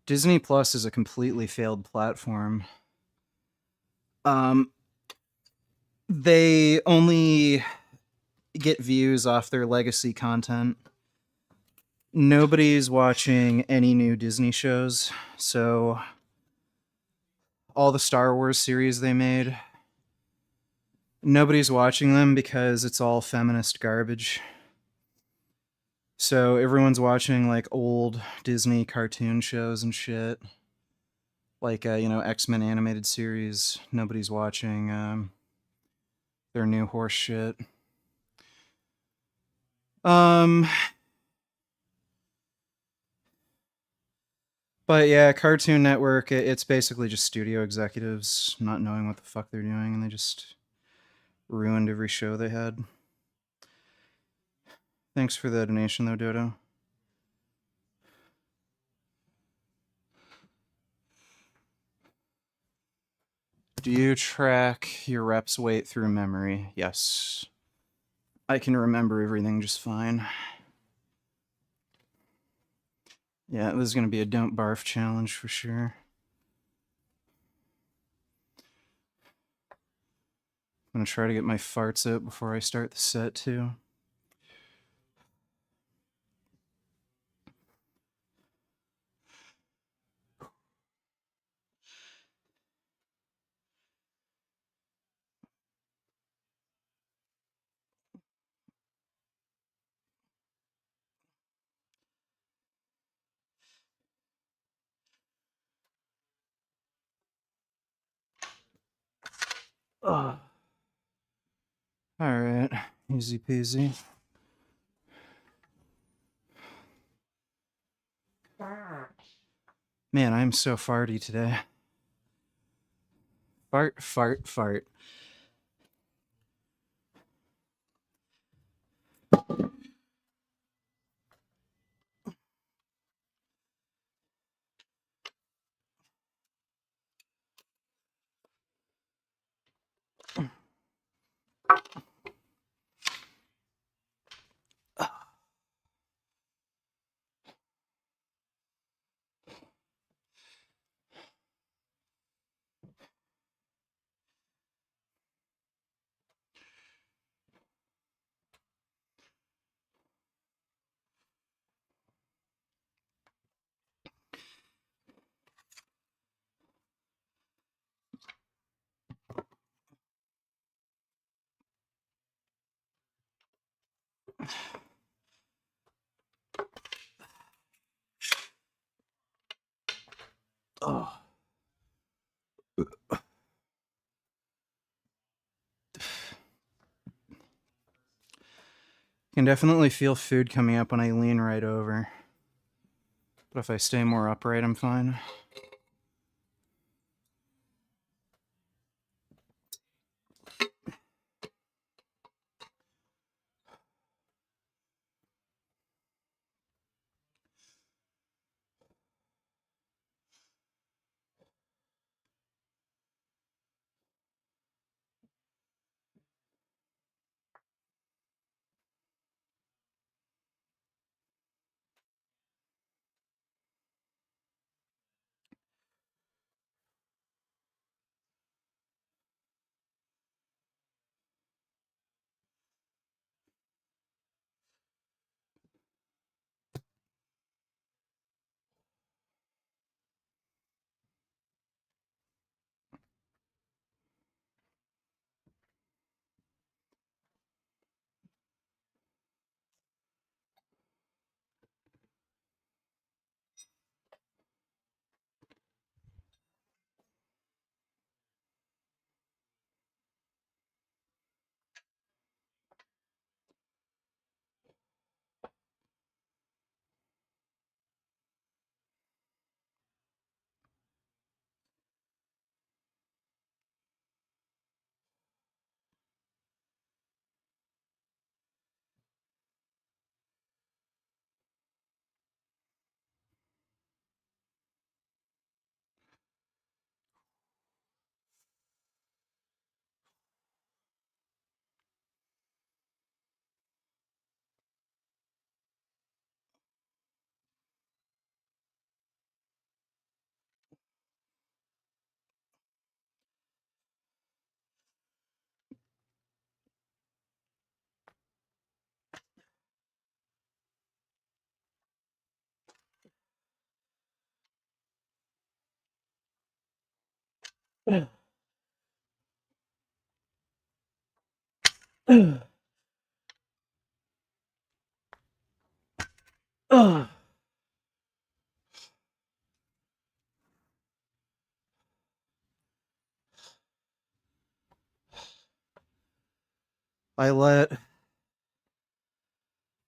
Disney Plus is a completely failed platform. They only get views off their legacy content. Nobody's watching any new Disney shows, so all the Star Wars series they made, nobody's watching them because it's all feminist garbage. So everyone's watching like old Disney cartoon shows and shit. Like X-Men animated series. Nobody's watching their new horse shit. But yeah, Cartoon Network, it's basically just studio executives not knowing what the fuck they're doing, and they just ruined every show they had. Thanks for the donation, though, Dodo. Do you track your reps weight through memory? Yes. I can remember everything just fine. Yeah, this is going to be a don't barf challenge for sure. I'm going to try to get my farts out before I start the set, too. Ugh. All right, easy peasy. Man, I'm so farty today. Fart, fart, fart. Can definitely feel food coming up when I lean right over. But if I stay more upright, I'm fine.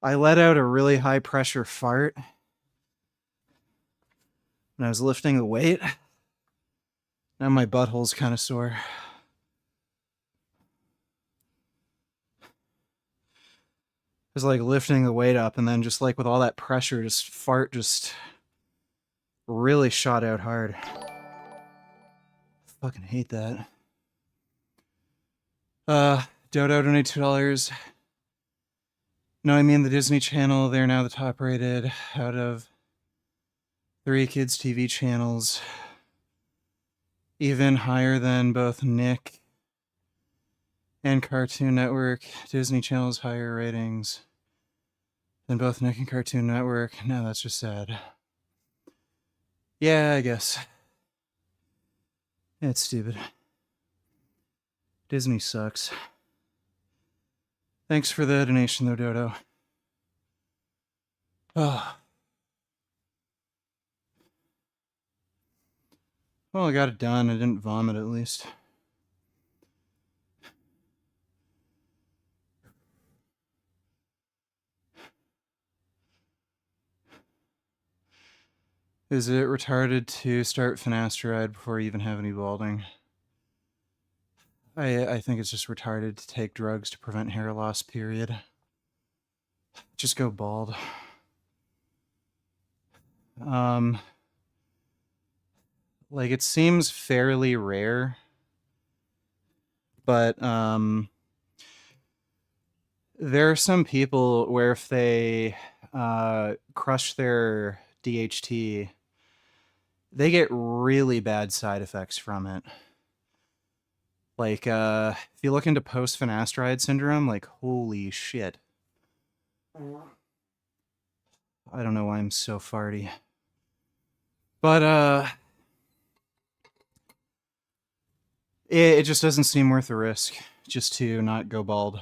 I let out a really high pressure fart when I was lifting the weight. Now my butthole's kind of sore. It was like lifting the weight up and then just like with all that pressure, just fart just really shot out hard. Fucking hate that. Dodo donated $2. No, I mean the Disney Channel. They're now the top rated out of 3 kids TV channels. Even higher than both Nick and Cartoon Network. Disney Channel's higher ratings than both Nick and Cartoon Network. No, that's just sad. Yeah, I guess. It's stupid. Disney sucks. Thanks for the donation, though, Dodo. Oh. Well, I got it done. I didn't vomit, at least. Is it retarded to start finasteride before you even have any balding? I think it's just retarded to take drugs to prevent hair loss, period. Just go bald. Like, it seems fairly rare, but, there are some people where if they, crush their DHT, they get really bad side effects from it. Like, if you look into post-finasteride syndrome, like, holy shit. I don't know why I'm so farty. But, it just doesn't seem worth the risk just to not go bald.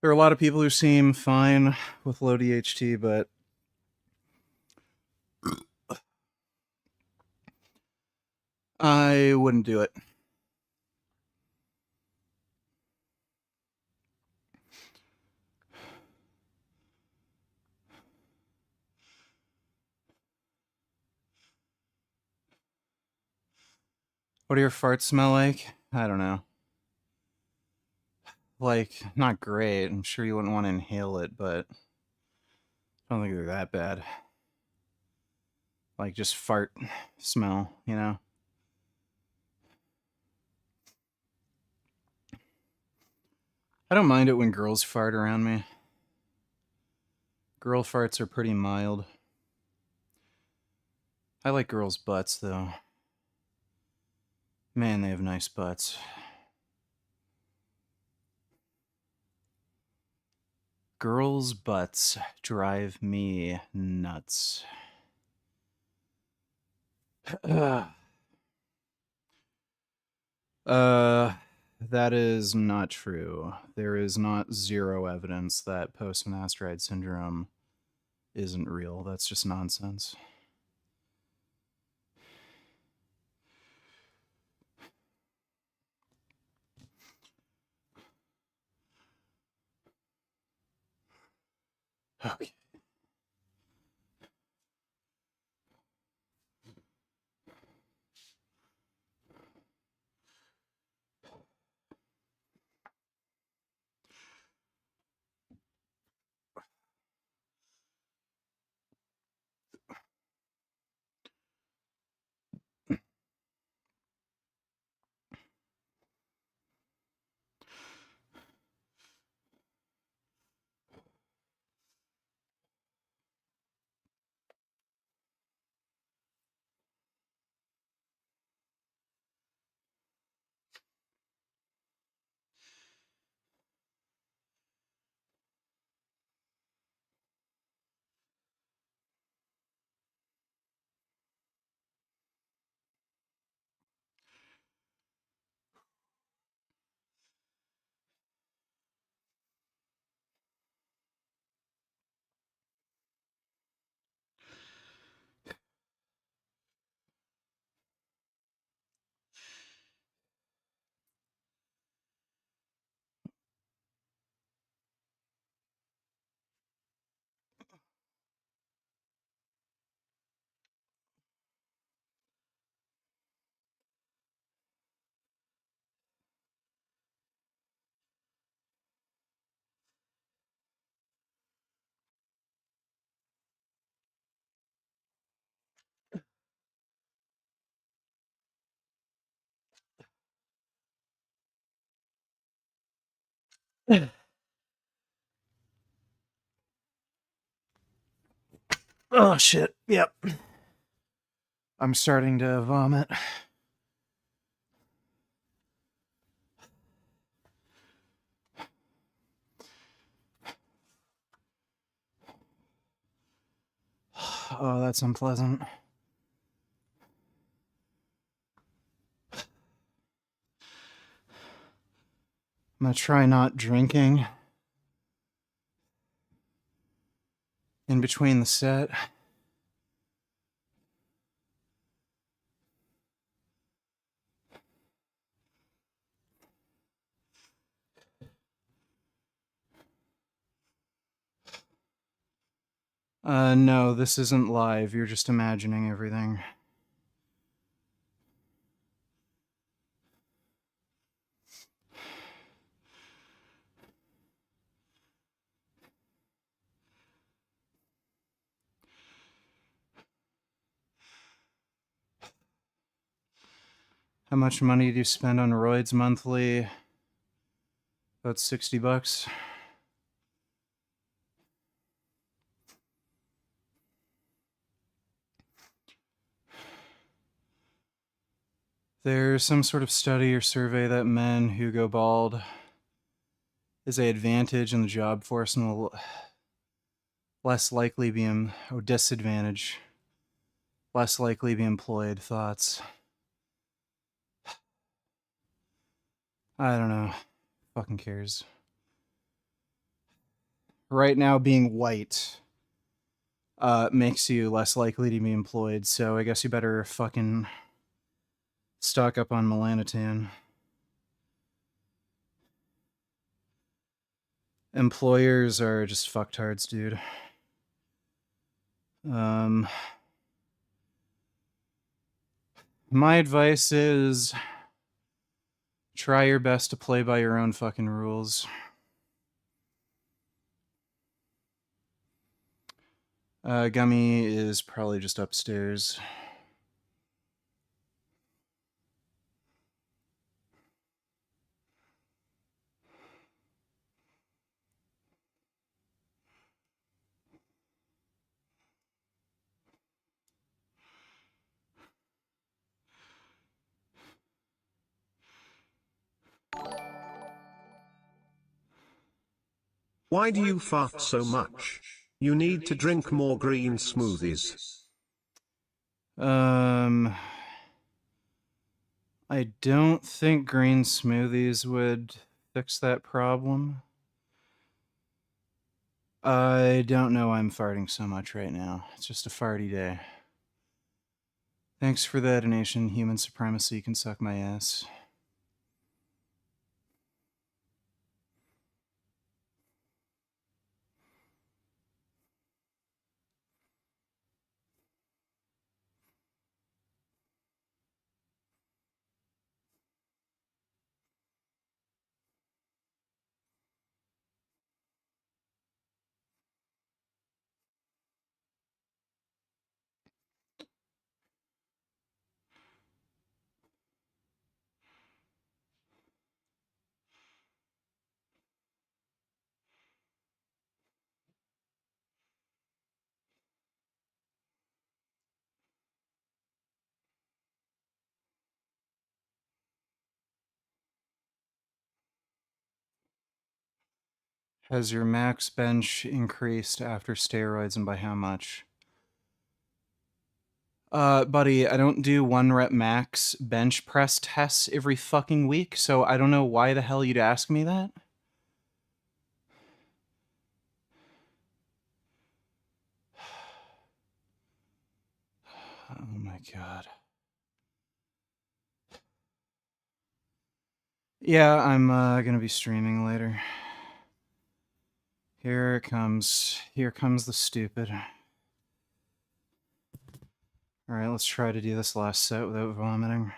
There are a lot of people who seem fine with low DHT, but I wouldn't do it. What do your farts smell like? I don't know. Like, not great. I'm sure you wouldn't want to inhale it, but I don't think they're that bad. Like, just fart smell, you know? I don't mind it when girls fart around me. Girl farts are pretty mild. I like girls' butts, though. Man, they have nice butts. Girls' butts drive me nuts. That is not true. There is not zero evidence that post-finasteride syndrome isn't real. That's just nonsense. Okay. Oh, shit. Yep. I'm starting to vomit. Oh, that's unpleasant. I'm gonna try not drinking in between the set. No, this isn't live. You're just imagining everything. How much money do you spend on roids monthly? About $60. There's some sort of study or survey that men who go bald is an advantage in the job force and will less likely be disadvantage, less likely be employed. Thoughts? I don't know. Fucking cares. Right now, being white makes you less likely to be employed, so I guess you better fucking stock up on melanotan. Employers are just fucktards, dude. My advice is try your best to play by your own fucking rules. Gummy is probably just upstairs. Why do you fart so much? You need to drink more green smoothies. I don't think green smoothies would fix that problem. I don't know why I'm farting so much right now. It's just a farty day. Thanks for the donation. Human supremacy can suck my ass. Has your max bench increased after steroids, and by how much? Buddy, I don't do 1 rep max bench press tests every fucking week, so I don't know why the hell you'd ask me that. Oh my god. Yeah, I'm gonna be streaming later. Here it comes. Here comes the stupid. Alright, let's try to do this last set without vomiting.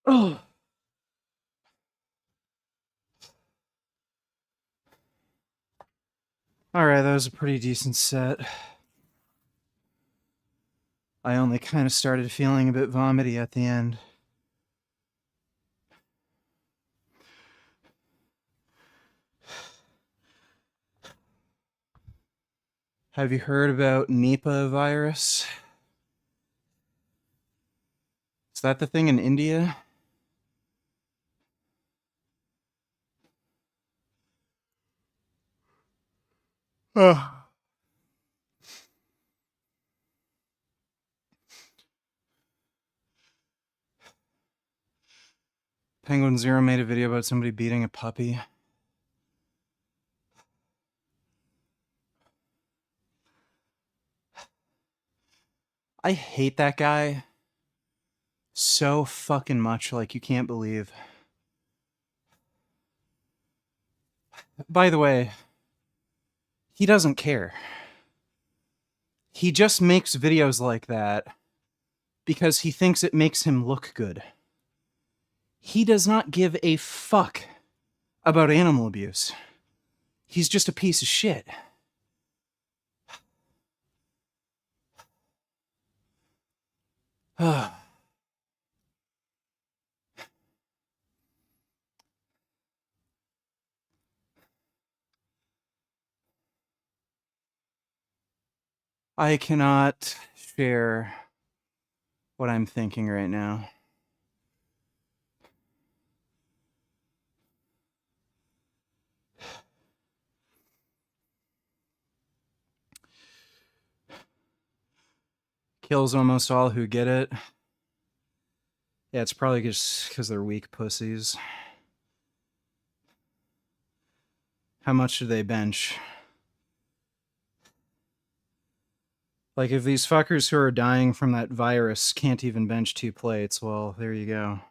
Oh. Alright, that was a pretty decent set. I only kind of started feeling a bit vomity at the end. Have you heard about Nipah virus? Is that the thing in India? Oh. Penguin Zero made a video about somebody beating a puppy. I hate that guy so fucking much, like you can't believe. By the way, he doesn't care. He just makes videos like that because he thinks it makes him look good. He does not give a fuck about animal abuse. He's just a piece of shit. I cannot share what I'm thinking right now. Kills almost all who get it. Yeah, it's probably just because they're weak pussies. How much do they bench? Like, if these fuckers who are dying from that virus can't even bench 2 plates, well, there you go.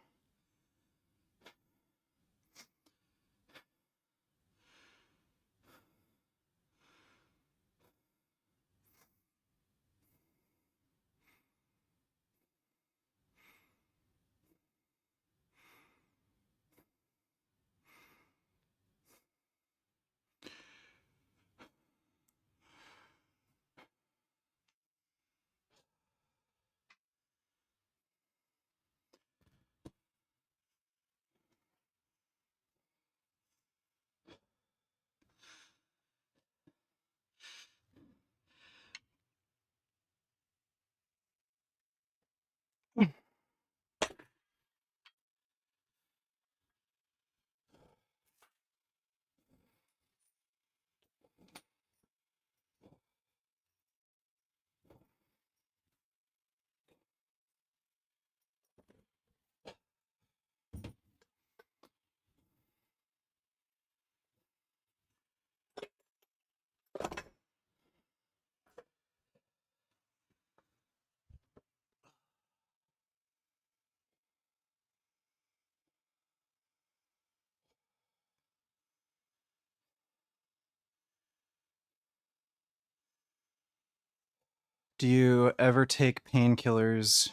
Do you ever take painkillers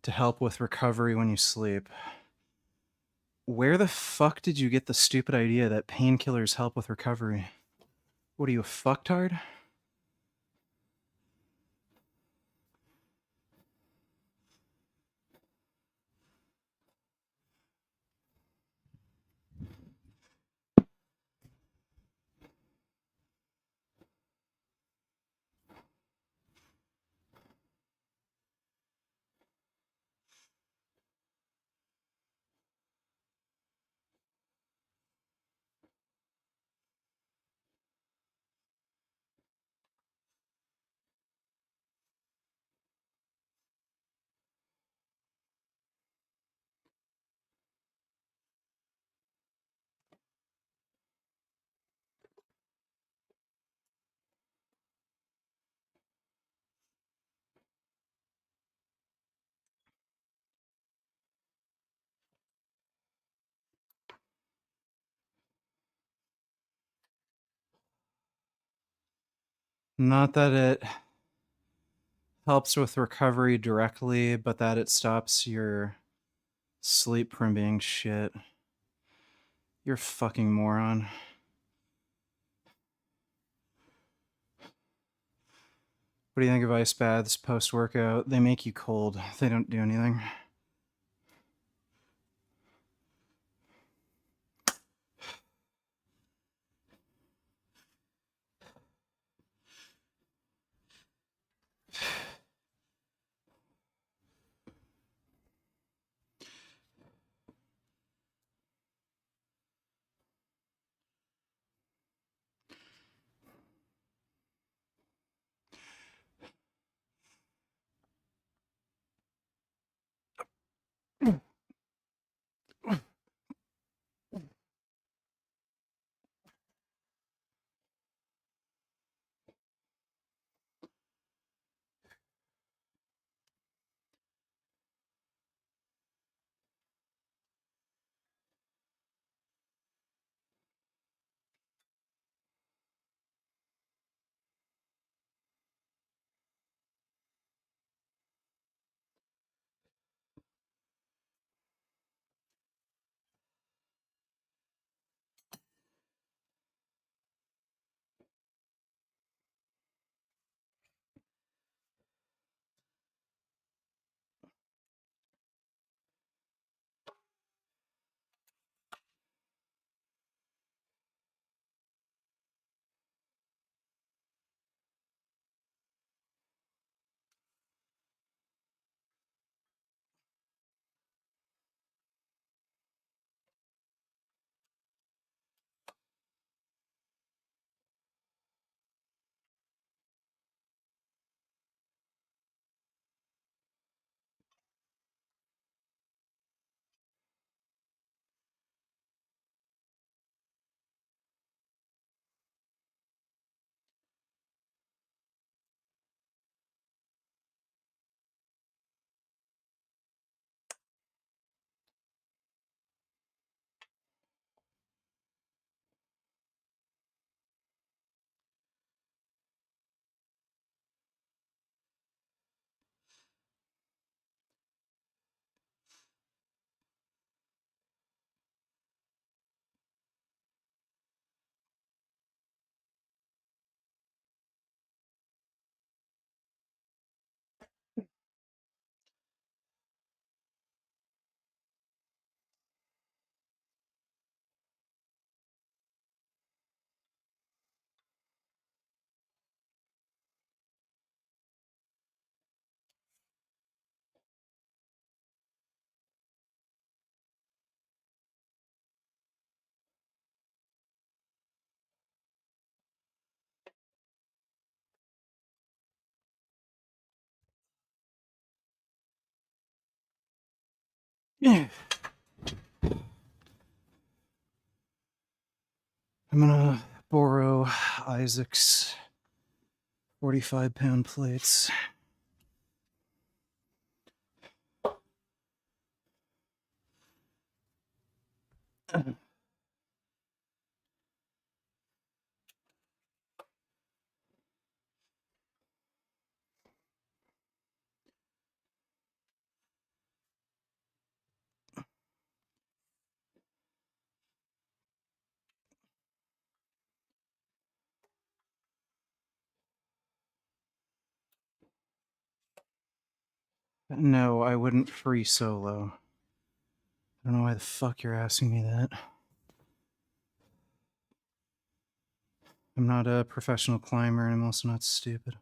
to help with recovery when you sleep? Where the fuck did you get the stupid idea that painkillers help with recovery? What are you, a fucktard? Not that it helps with recovery directly, but that it stops your sleep from being shit. You're a fucking moron. What do you think of ice baths post-workout? They make you cold. They don't do anything. Yeah. I'm gonna borrow Isaac's 45-pound plates. No, I wouldn't free solo. I don't know why the fuck you're asking me that. I'm not a professional climber, and I'm also not stupid.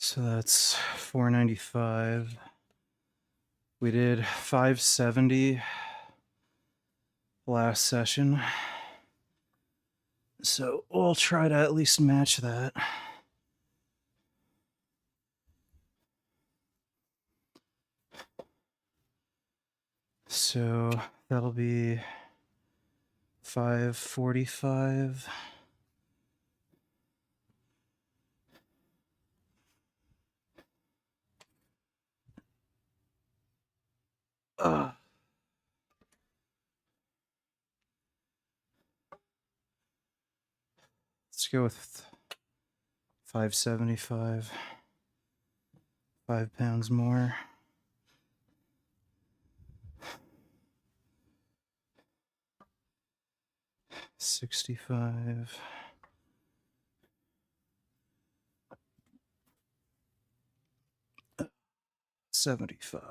So that's 495. We did 570 last session. So we'll try to at least match that. So that'll be 545. Let's go with 575. 5 pounds more. $65. 75.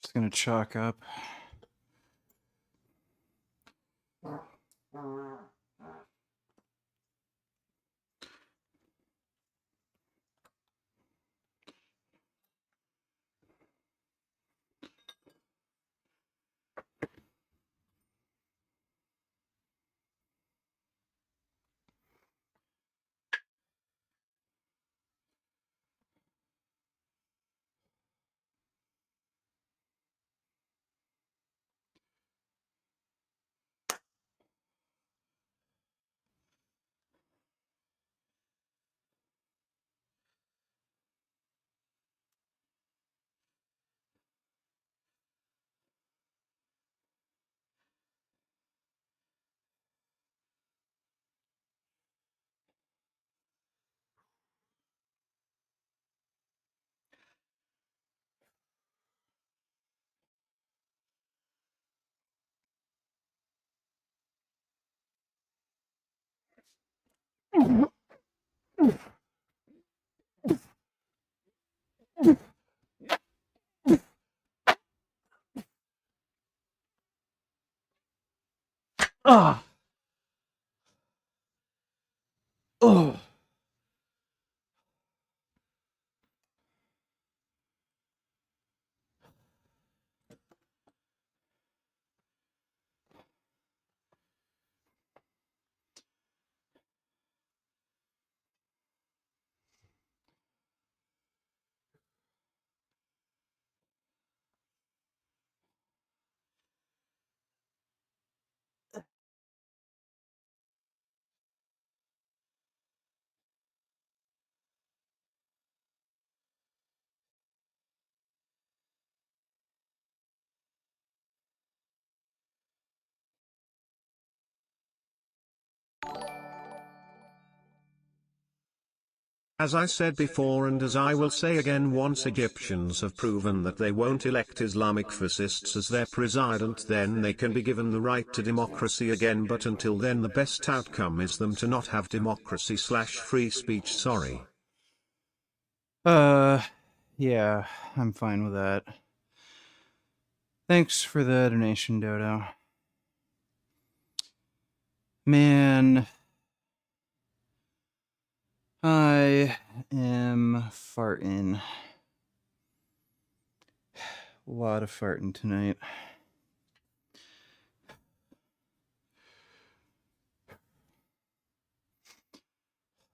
Just gonna chalk up. Ah. Oh. As I said before and as I will say again, once Egyptians have proven that they won't elect Islamic fascists as their president, then they can be given the right to democracy again, but until then the best outcome is them to not have democracy/free speech. Sorry. Yeah, I'm fine with that. Thanks for the donation, Dodo. Man, I am farting. A lot of farting tonight.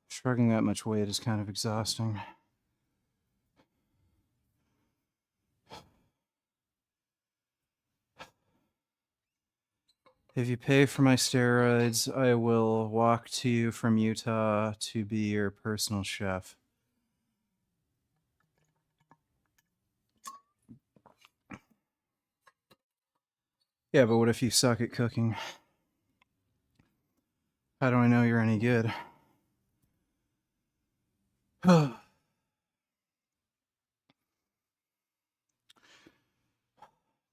Shrugging that much weight is kind of exhausting. If you pay for my steroids, I will walk to you from Utah to be your personal chef. Yeah, but what if you suck at cooking? How do I know you're any good?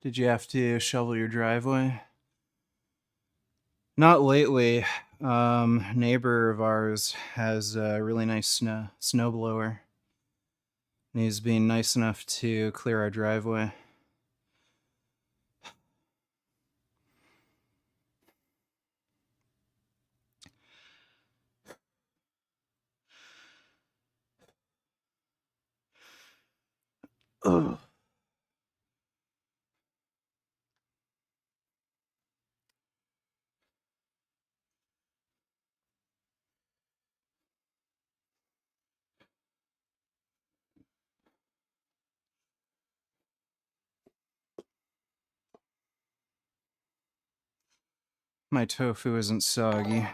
Did you have to shovel your driveway? Not lately. Neighbor of ours has a really nice snow blower. And he's being nice enough to clear our driveway. Ugh. My tofu isn't soggy.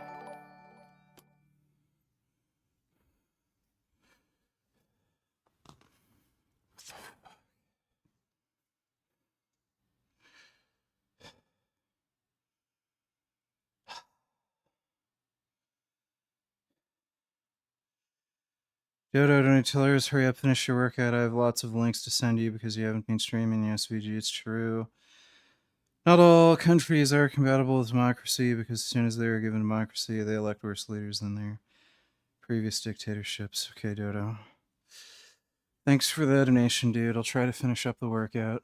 Dodo, donatellers, hurry up, finish your workout. I have lots of links to send you because you haven't been streaming. Yes, VG, it's true. Not all countries are compatible with democracy because as soon as they are given democracy, they elect worse leaders than their previous dictatorships. Okay, Dodo. Thanks for the donation, dude. I'll try to finish up the workout.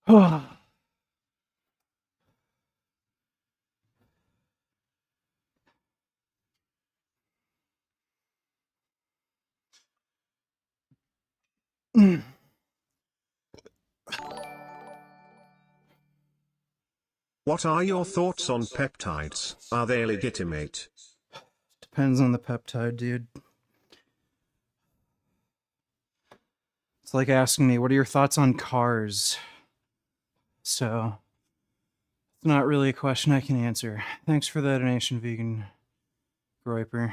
What are your thoughts on peptides? Are they legitimate? Depends on the peptide, dude. It's like asking me, what are your thoughts on cars? So, it's not really a question I can answer. Thanks for the donation, Vegan Groiper.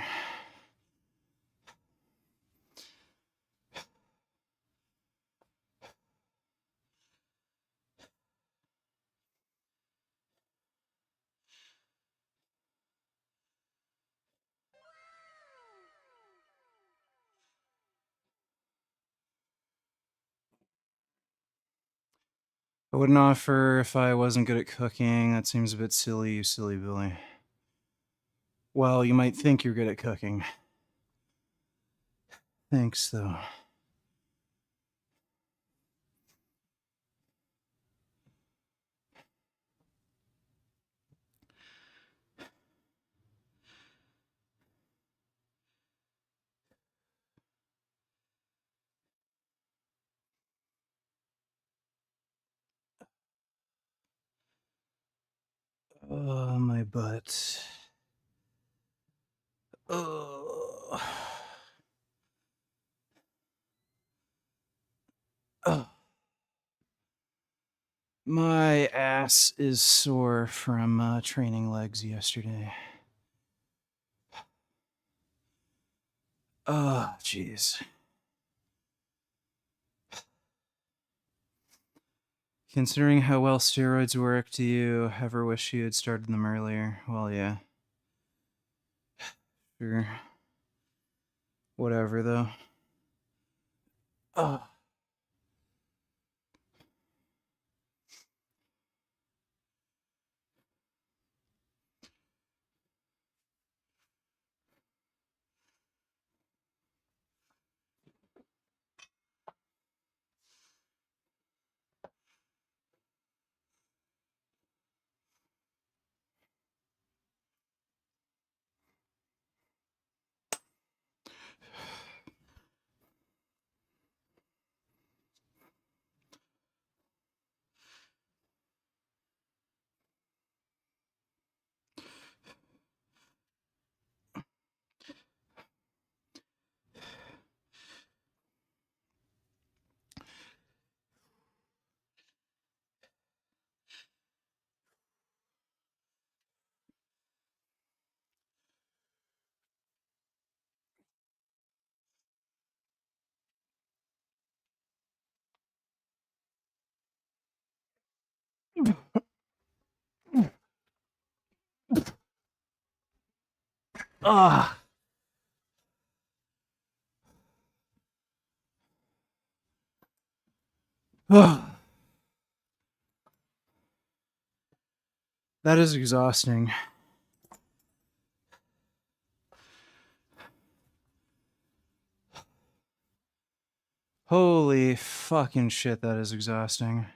I wouldn't offer if I wasn't good at cooking. That seems a bit silly, you silly Billy. Well, you might think you're good at cooking. Thanks, though. Oh, my butt. Oh. Oh. My ass is sore from training legs yesterday. Oh, jeez. Considering how well steroids work, do you ever wish you had started them earlier? Well, yeah. Sure. Whatever, though. Oh. Ah. Oh. That is exhausting. Holy fucking shit, that is exhausting.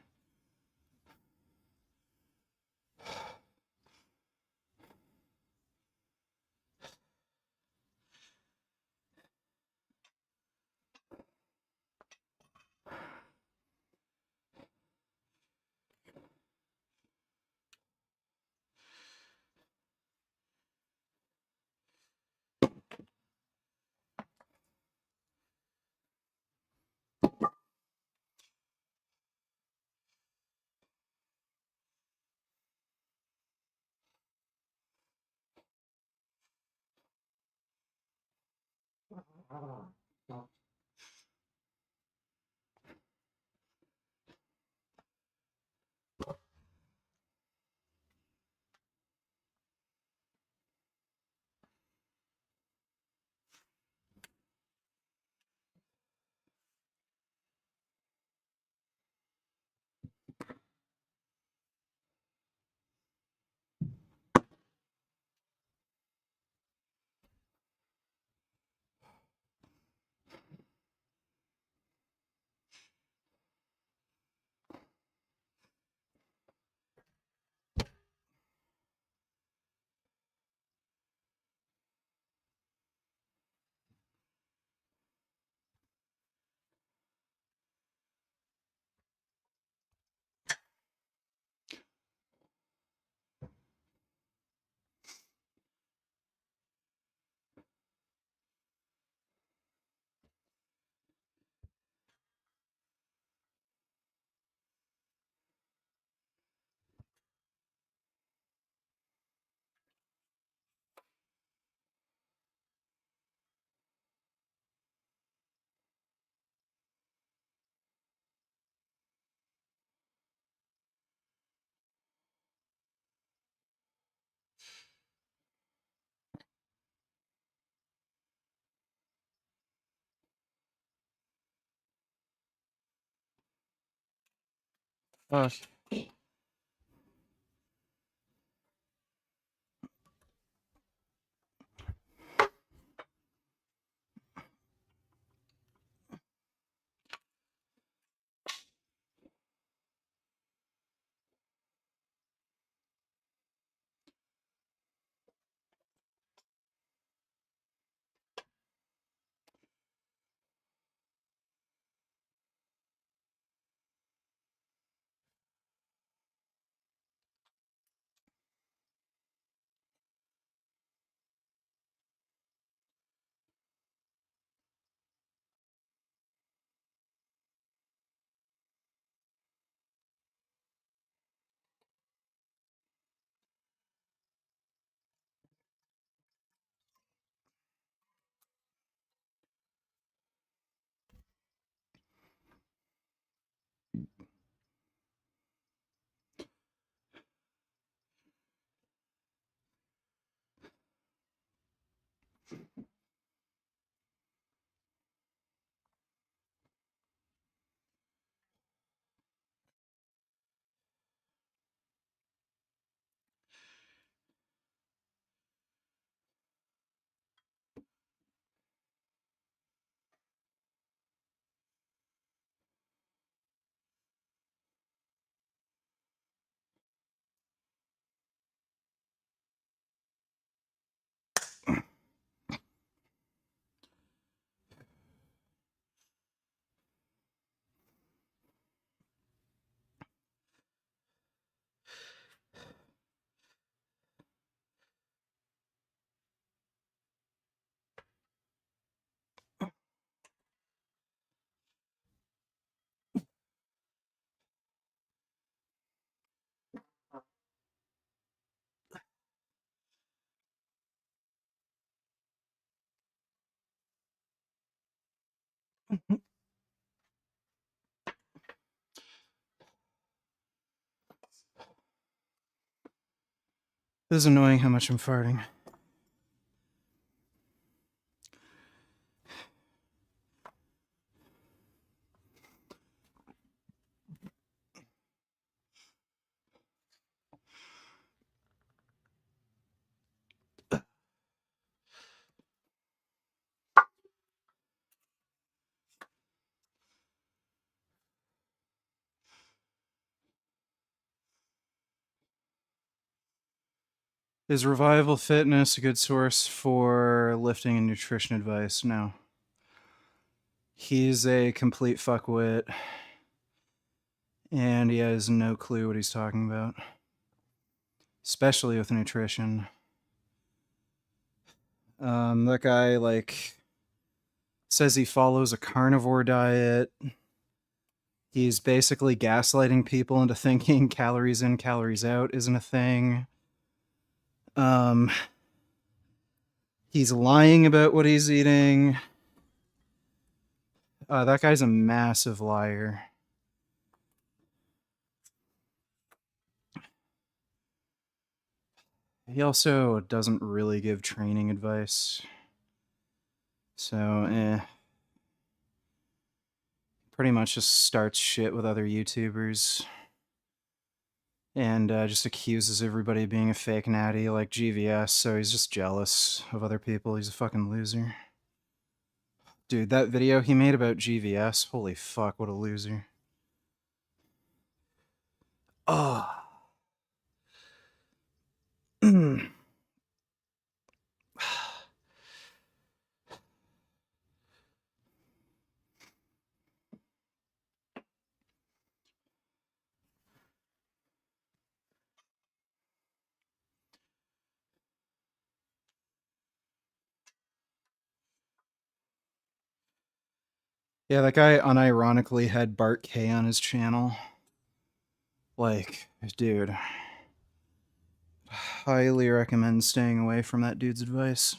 Fuck. This is annoying how much I'm farting. Is Revival Fitness a good source for lifting and nutrition advice? No. He's a complete fuckwit, and he has no clue what he's talking about, especially with nutrition. That guy, like, says he follows a carnivore diet. He's basically gaslighting people into thinking calories in, calories out isn't a thing. He's lying about what he's eating. That guy's a massive liar. He also doesn't really give training advice. So, pretty much just starts shit with other YouTubers. And just accuses everybody of being a fake natty like GVS, so he's just jealous of other people. He's a fucking loser. Dude, that video he made about GVS, holy fuck, what a loser. Oh. Yeah, that guy unironically had Bart K on his channel. Like, dude, highly recommend staying away from that dude's advice.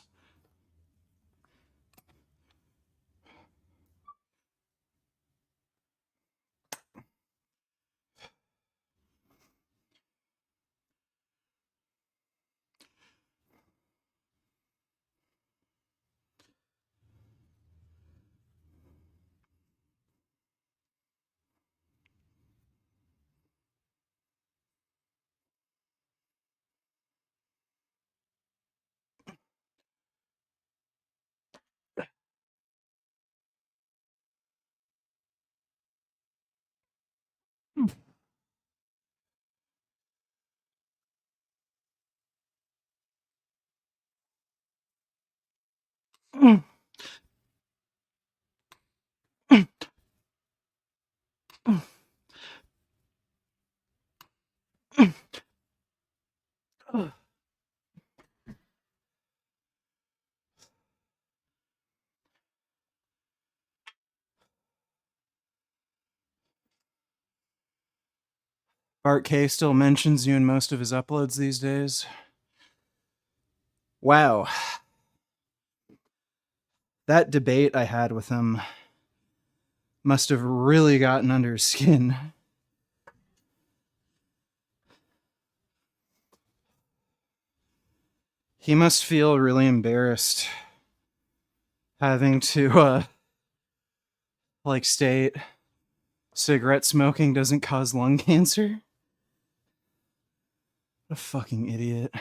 Bart K still mentions you in most of his uploads these days. Wow. That debate I had with him must have really gotten under his skin. He must feel really embarrassed having to, state cigarette smoking doesn't cause lung cancer. What a fucking idiot.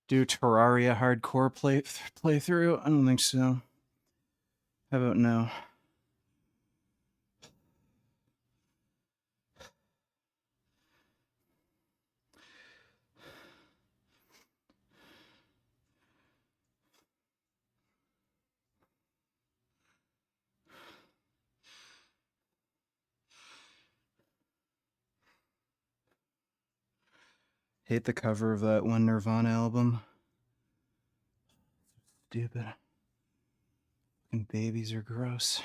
Do Terraria hardcore playthrough? I don't think so. How about no? Hate the cover of that one Nirvana album. Stupid. Fucking babies are gross.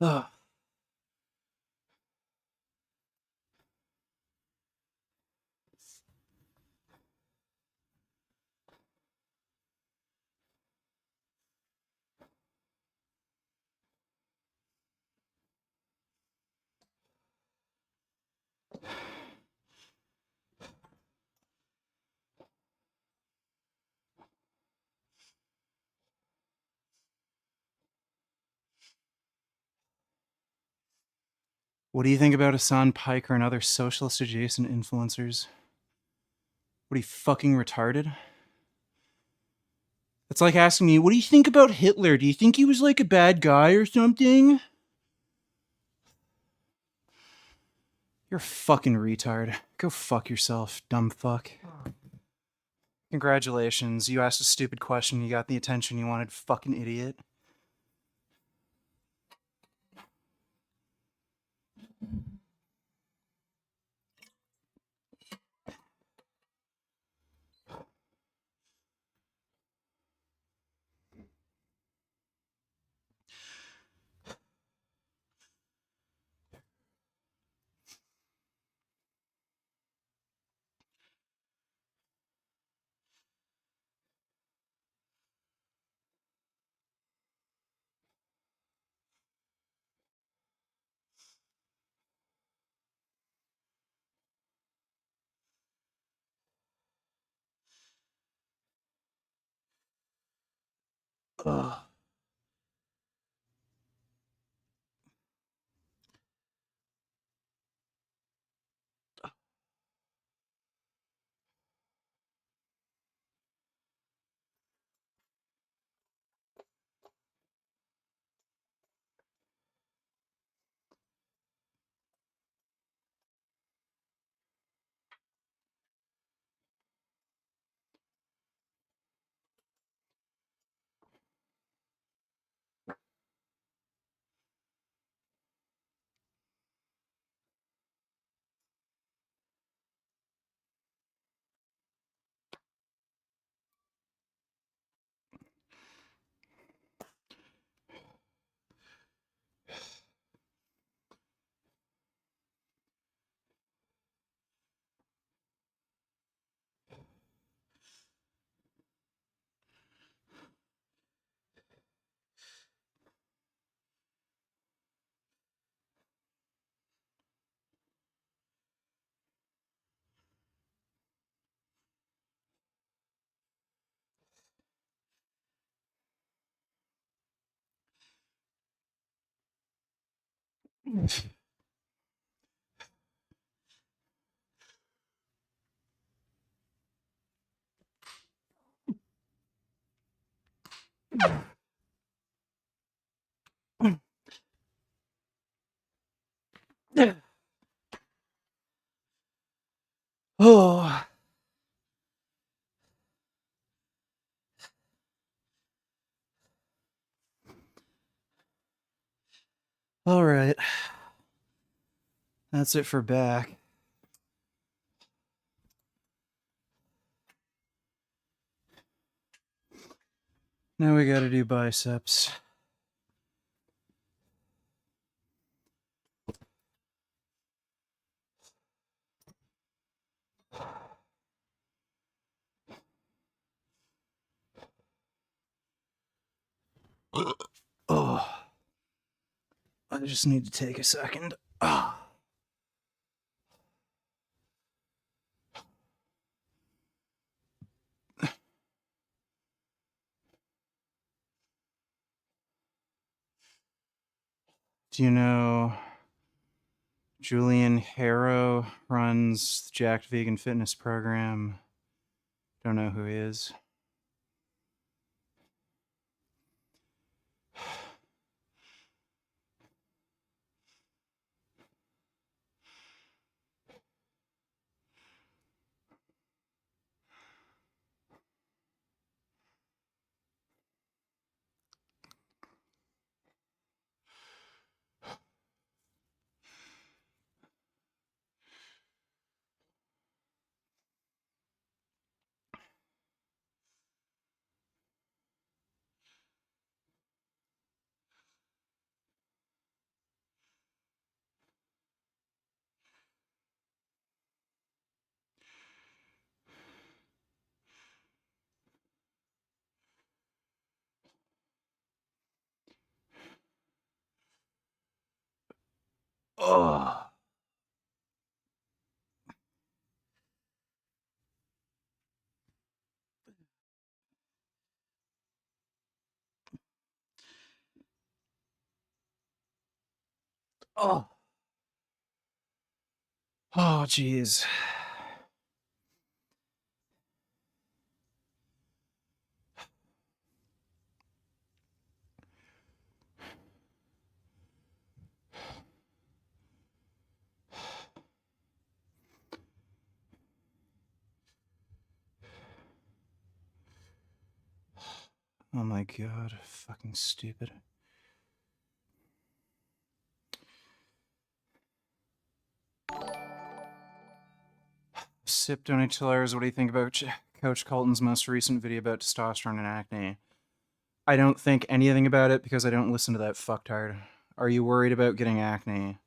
Ugh. What do you think about Hassan Pike and other socialist adjacent influencers? What are you, fucking retarded? It's like asking me, what do you think about Hitler? Do you think he was like a bad guy or something? You're a fucking retard. Go fuck yourself, dumb fuck. Congratulations, you asked a stupid question, you got the attention you wanted, fucking idiot. Ugh. Oh. All right. That's it for back. Now we gotta do biceps. Oh. I just need to take a second. Oh. Do you know Julian Harrow runs the Jacked Vegan Fitness program? Don't know who he is. Oh. Oh. Oh, jeez. Oh my god, fucking stupid. Sip donate $2. What do you think about Coach Colton's most recent video about testosterone and acne? I don't think anything about it because I don't listen to that fucktard. Are you worried about getting acne?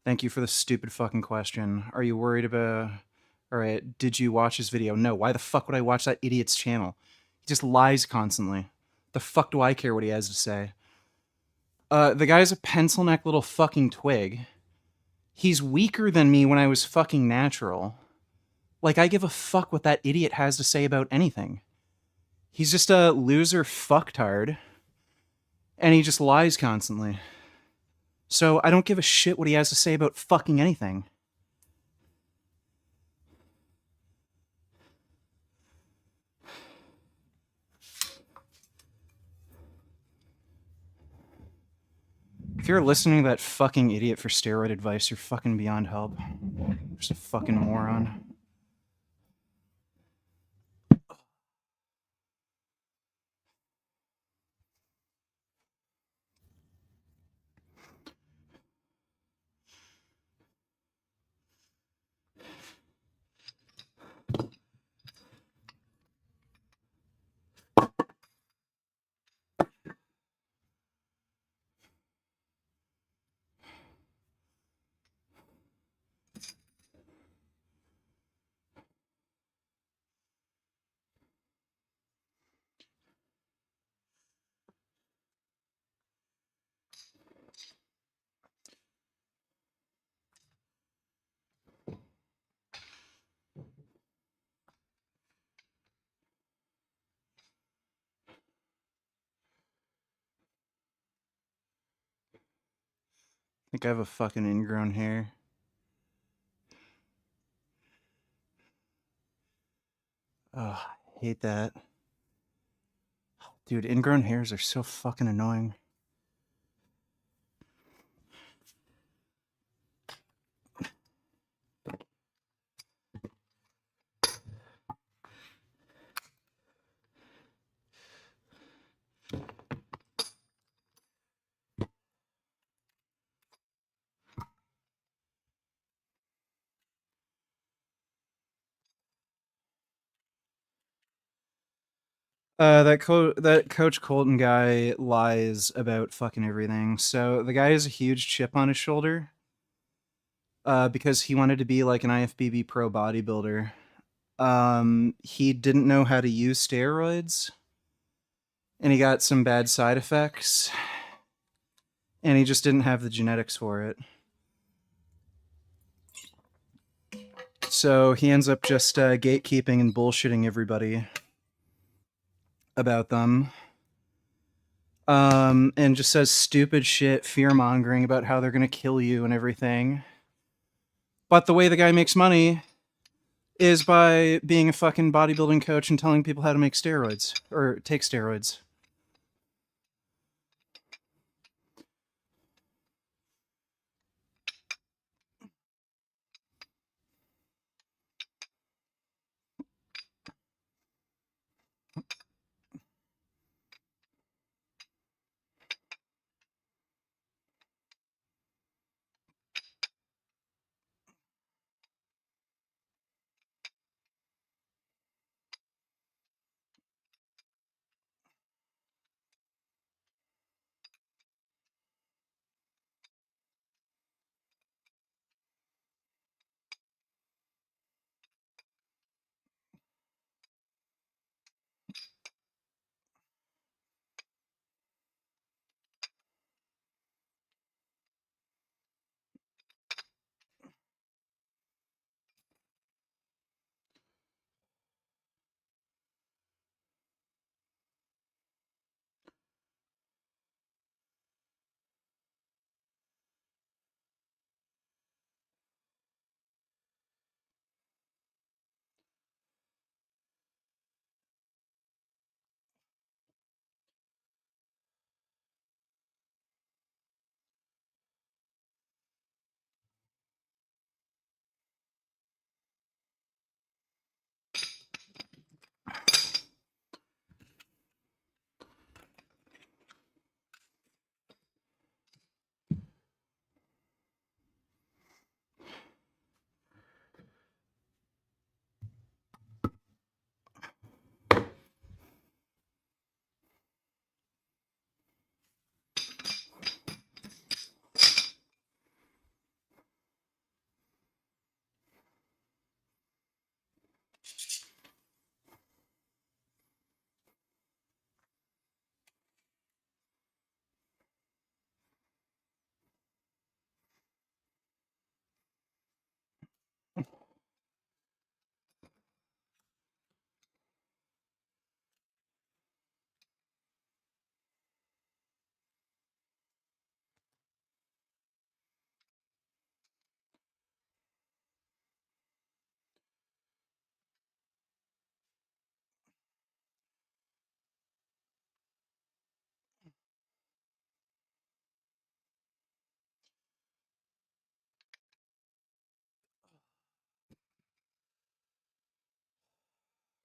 Thank you for the stupid fucking question. Are you worried about... Alright, did you watch his video? No, why the fuck would I watch that idiot's channel? He just lies constantly. The fuck do I care what he has to say? The guy's a pencil neck little fucking twig. He's weaker than me when I was fucking natural. Like, I give a fuck what that idiot has to say about anything. He's just a loser fucktard, and he just lies constantly. So I don't give a shit what he has to say about fucking anything. If you're listening to that fucking idiot for steroid advice, you're fucking beyond help. You're just a fucking moron. I think I have a fucking ingrown hair. Ugh, I hate that. Dude, ingrown hairs are so fucking annoying. That Coach Colton guy lies about fucking everything. So the guy has a huge chip on his shoulder, because he wanted to be like an IFBB pro bodybuilder. He didn't know how to use steroids, and he got some bad side effects, and he just didn't have the genetics for it. So he ends up just gatekeeping and bullshitting everybody about them. And just says stupid shit, fear mongering about how they're gonna kill you and everything. But the way the guy makes money is by being a fucking bodybuilding coach and telling people how to make steroids or take steroids.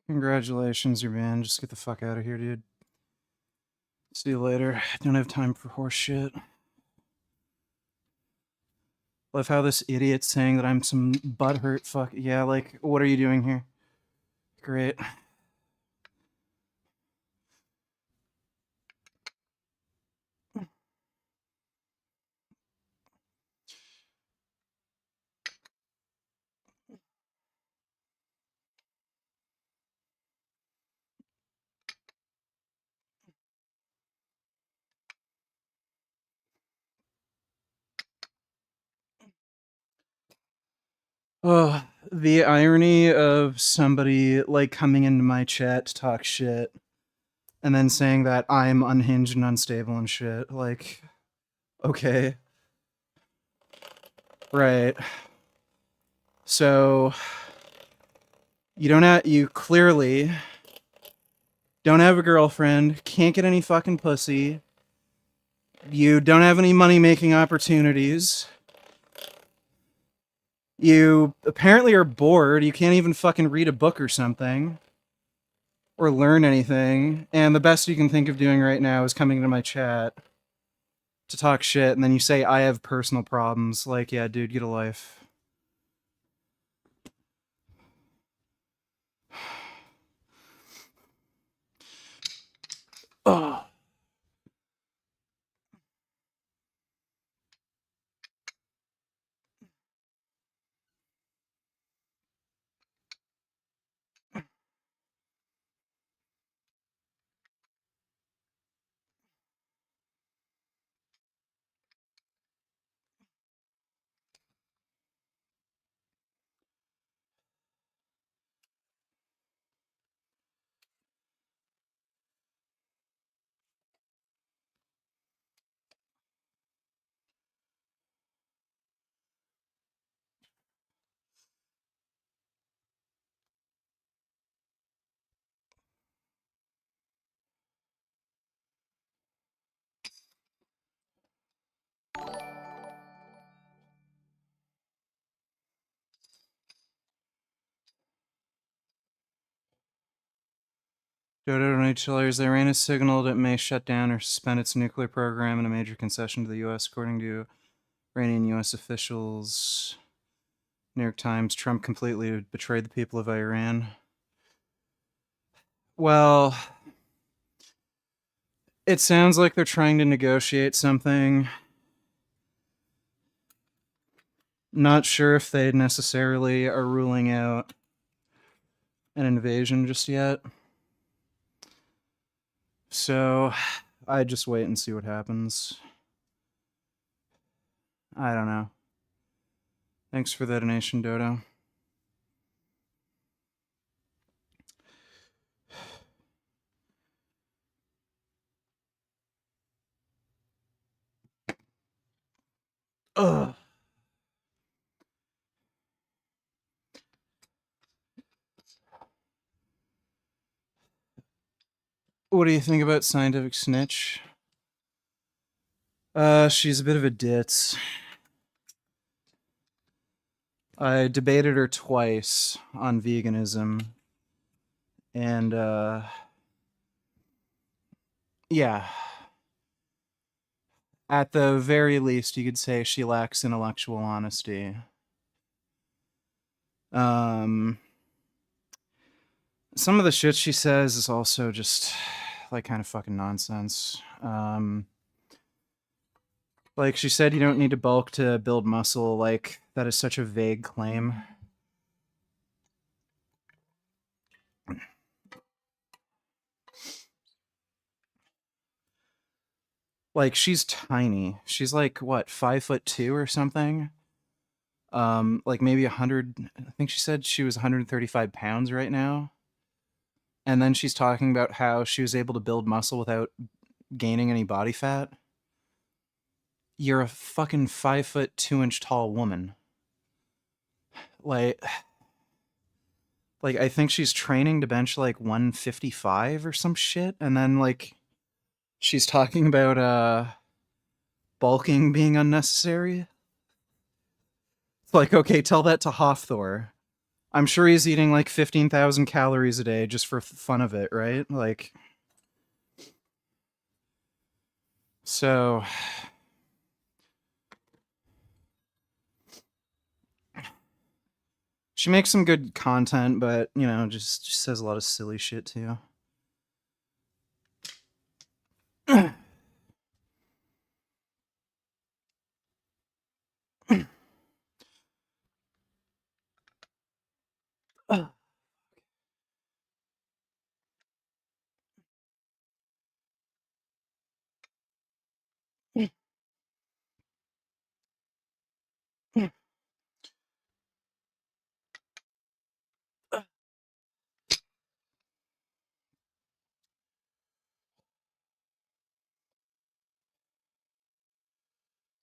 Congratulations, you're banned. Just get the fuck out of here, dude. See you later. Don't have time for horse shit. Love how this idiot's saying that I'm some butthurt fuck. Yeah, like, what are you doing here? Great. Oh, the irony of somebody like coming into my chat to talk shit and then saying that I'm unhinged and unstable and shit. Like, okay. Right. So you clearly don't have a girlfriend, can't get any fucking pussy. You don't have any money making opportunities. You apparently are bored. You can't even fucking read a book or something. Or learn anything. And the best you can think of doing right now is coming into my chat to talk shit. And then you say, I have personal problems. Like, yeah, dude, get a life. Ugh. Dodo Nuclears, Iran has signaled it may shut down or suspend its nuclear program in a major concession to the U.S., according to Iranian U.S. officials. New York Times, Trump completely betrayed the people of Iran. Well, it sounds like they're trying to negotiate something. Not sure if they necessarily are ruling out an invasion just yet. So, I just wait and see what happens. I don't know. Thanks for the donation, Dodo. Ugh. What do you think about Scientific Snitch? She's a bit of a ditz. I debated her twice on veganism. And, yeah. At the very least, you could say she lacks intellectual honesty. Some of the shit she says is also just, like, kind of fucking nonsense. Like, she said you don't need to bulk to build muscle. Like, that is such a vague claim. Like, she's tiny. She's like, what, 5'2" or something? Like maybe 100, I think she said she was 135 pounds right now. And then she's talking about how she was able to build muscle without gaining any body fat. You're a fucking 5'2" tall woman. Like, I think she's training to bench like 155 or some shit. And then like, she's talking about, bulking being unnecessary. It's like, okay, tell that to Hofthor. I'm sure he's eating like 15,000 calories a day just for fun of it, right? Like, so she makes some good content, but you know, just says a lot of silly shit too.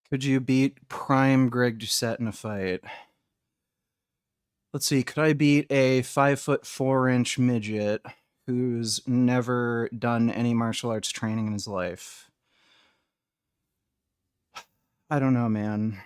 Could you beat Prime Greg Doucette in a fight? Let's see. Could I beat a 5'4" midget who's never done any martial arts training in his life? I don't know, man.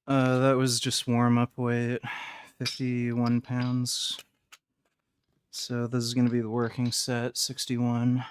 That was just warm up weight, 51 pounds. So this is going to be the working set, 61.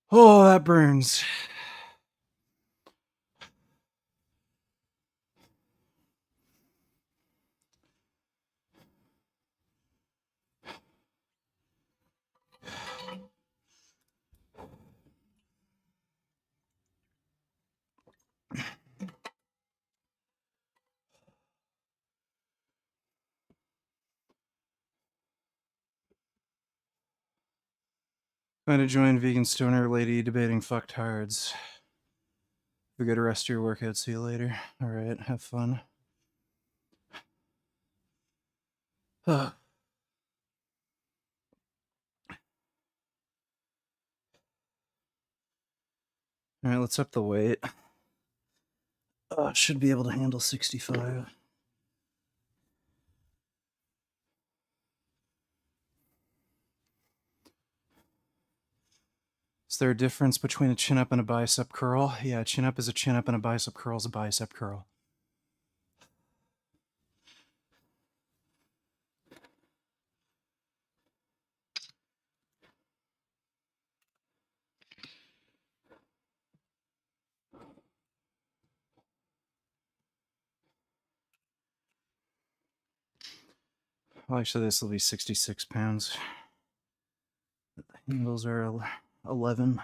Oh, that burns. Going to join vegan stoner lady debating fucktards. Have a good rest of your workout. See you later. All right, have fun. All right, let's up the weight. Should be able to handle 65. Is there a difference between a chin up and a bicep curl? Yeah, a chin up is a chin up and a bicep curl is a bicep curl. Well, actually, this will be 66 pounds. The handles are 11.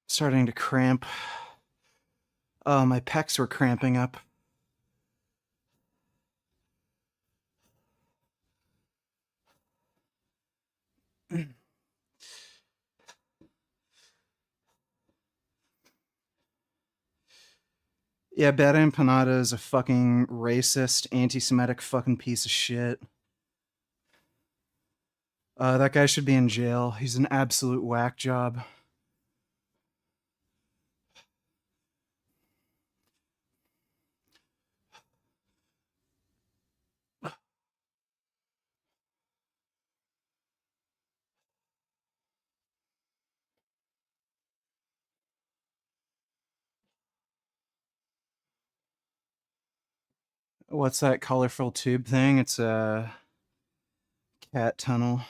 Starting to cramp. Oh, my pecs were cramping up. Yeah, Bad Empanada is a fucking racist, anti-Semitic fucking piece of shit. That guy should be in jail. He's an absolute whack job. What's that colorful tube thing? It's a cat tunnel.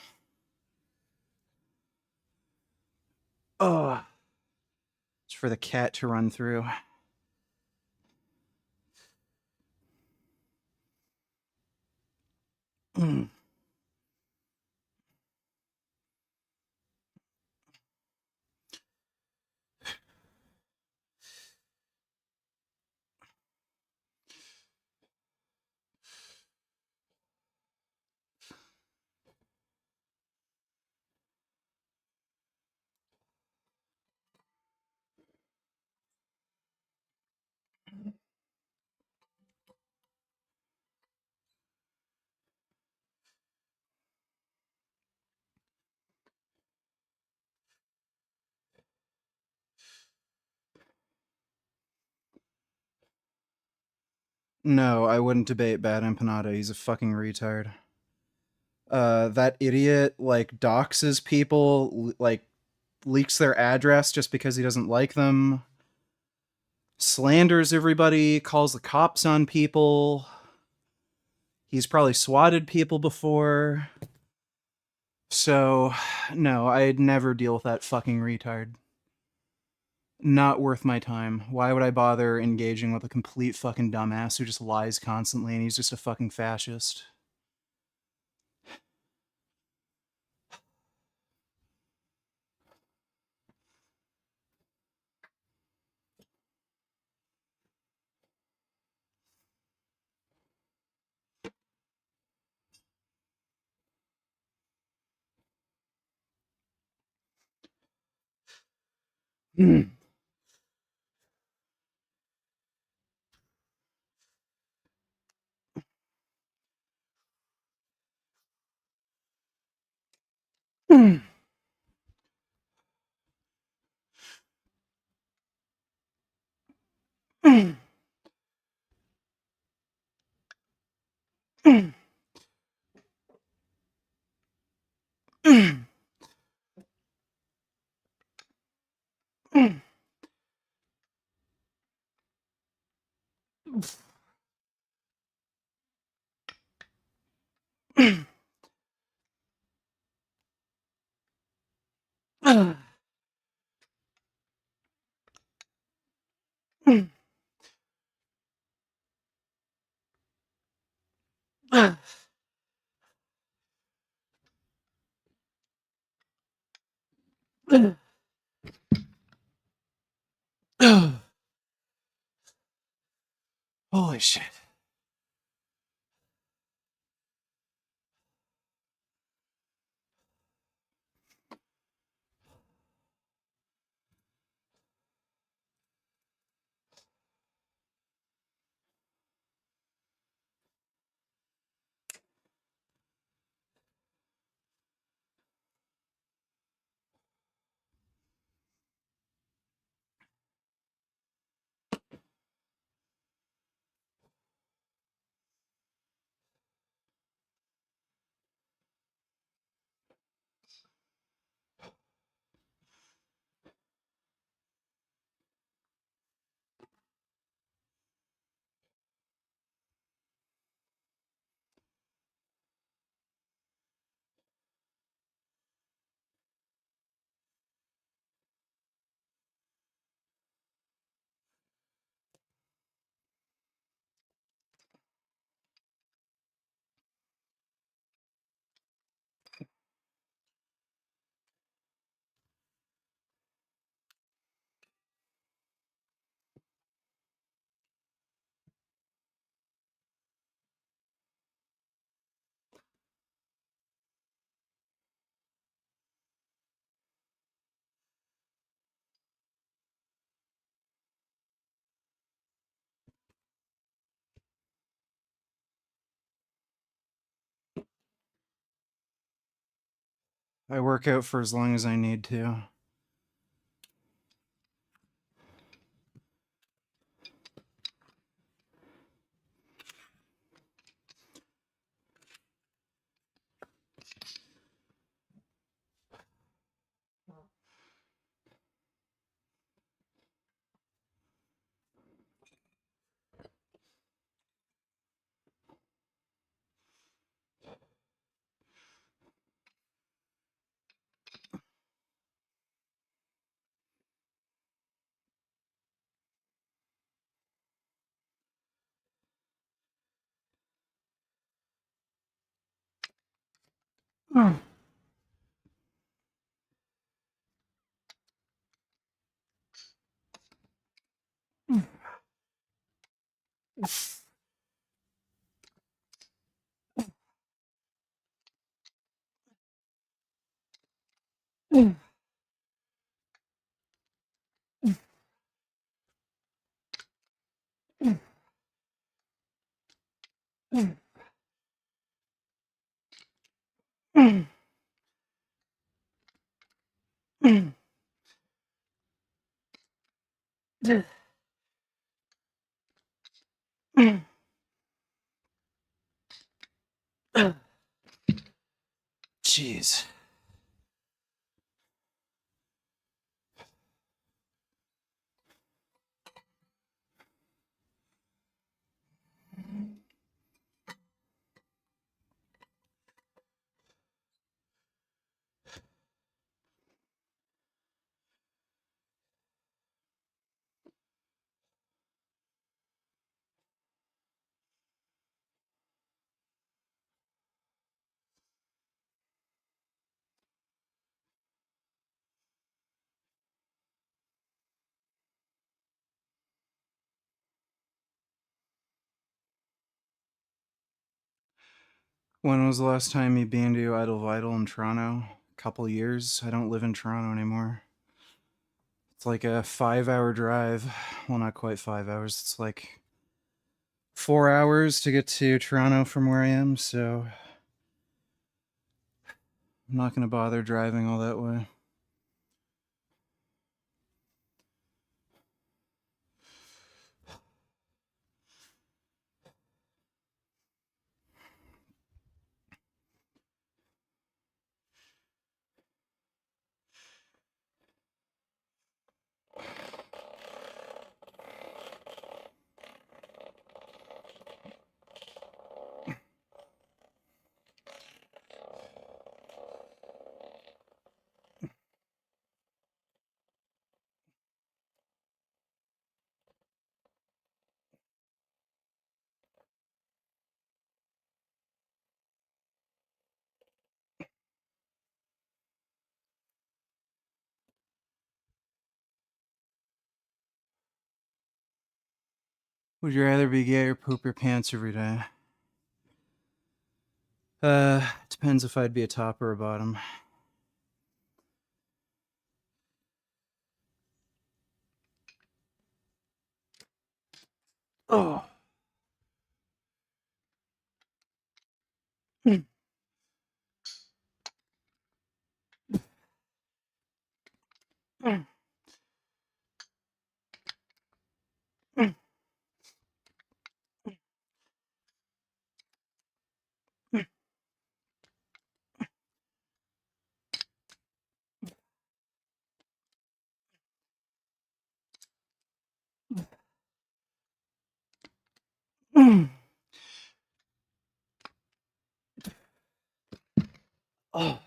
Oh, it's for the cat to run through. No, I wouldn't debate Bad Empanada. He's a fucking retard. That idiot like doxes people, like leaks their address just because he doesn't like them. Slanders everybody, calls the cops on people. He's probably swatted people before. So, no, I'd never deal with that fucking retard. Not worth my time. Why would I bother engaging with a complete fucking dumbass who just lies constantly and he's just a fucking fascist? Holy shit. I work out for as long as I need to. Jeez. When was the last time you been to Idle Vital in Toronto? A couple years. I don't live in Toronto anymore. It's like a 5-hour drive. Well, not quite 5 hours. It's like 4 hours to get to Toronto from where I am, so I'm not going to bother driving all that way. Would you rather be gay or poop your pants every day? Depends if I'd be a top or a bottom. Oh. Oh.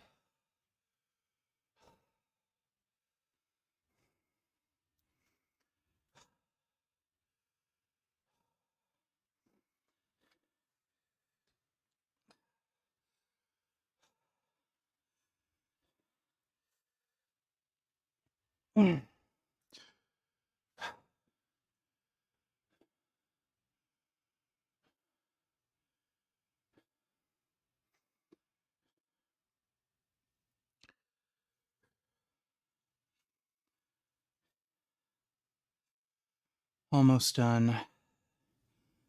Almost done.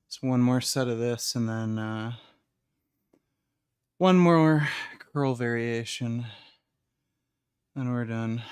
It's one more set of this and then one more curl variation. And we're done.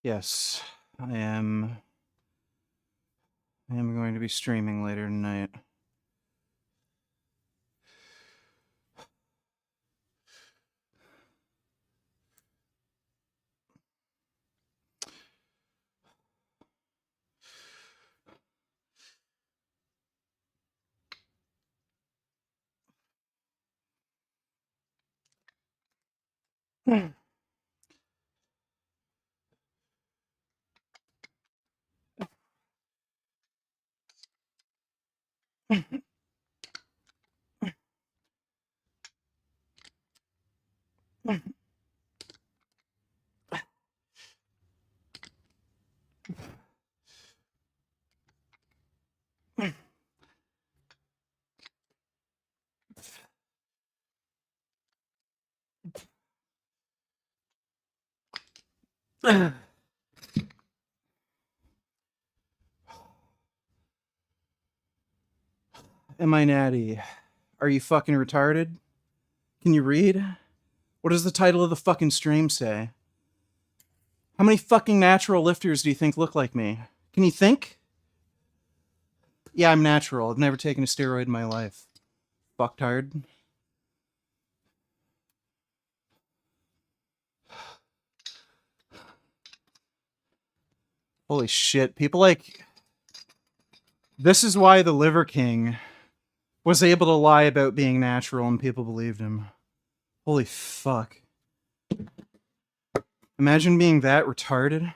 Yes, I am going to be streaming later tonight. Am I natty? Are you fucking retarded? Can you read? What does the title of the fucking stream say? How many fucking natural lifters do you think look like me? Can you think? Yeah, I'm natural. I've never taken a steroid in my life. Fucktard. Holy shit. People like... This is why the Liver King was able to lie about being natural and people believed him. Holy fuck. Imagine being that retarded.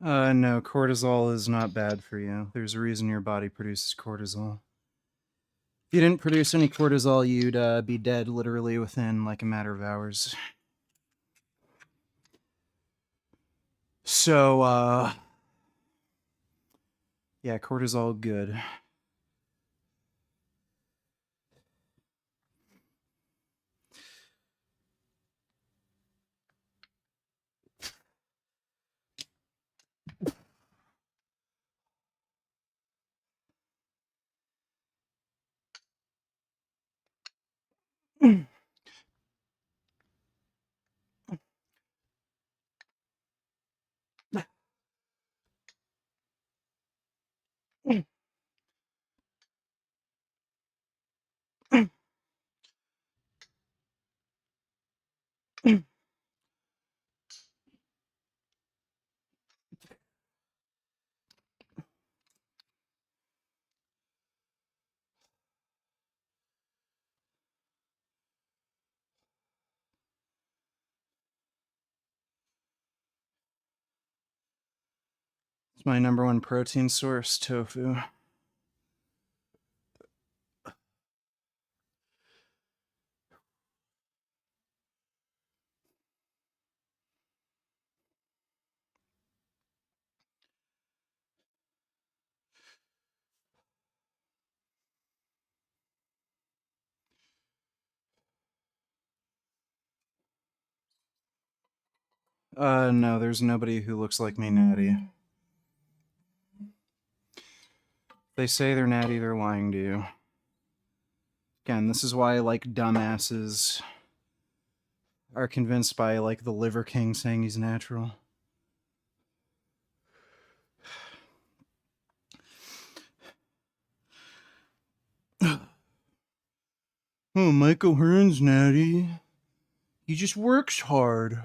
No, cortisol is not bad for you. There's a reason your body produces cortisol. If you didn't produce any cortisol, you'd be dead literally within like a matter of hours. So, yeah, cortisol good. It's my number one protein source, tofu. No, there's nobody who looks like me, Natty. They say they're Natty, they're lying to you. Again, this is why, like, dumbasses are convinced by, like, the Liver King saying he's natural. Oh, Michael Hearn's Natty. He just works hard.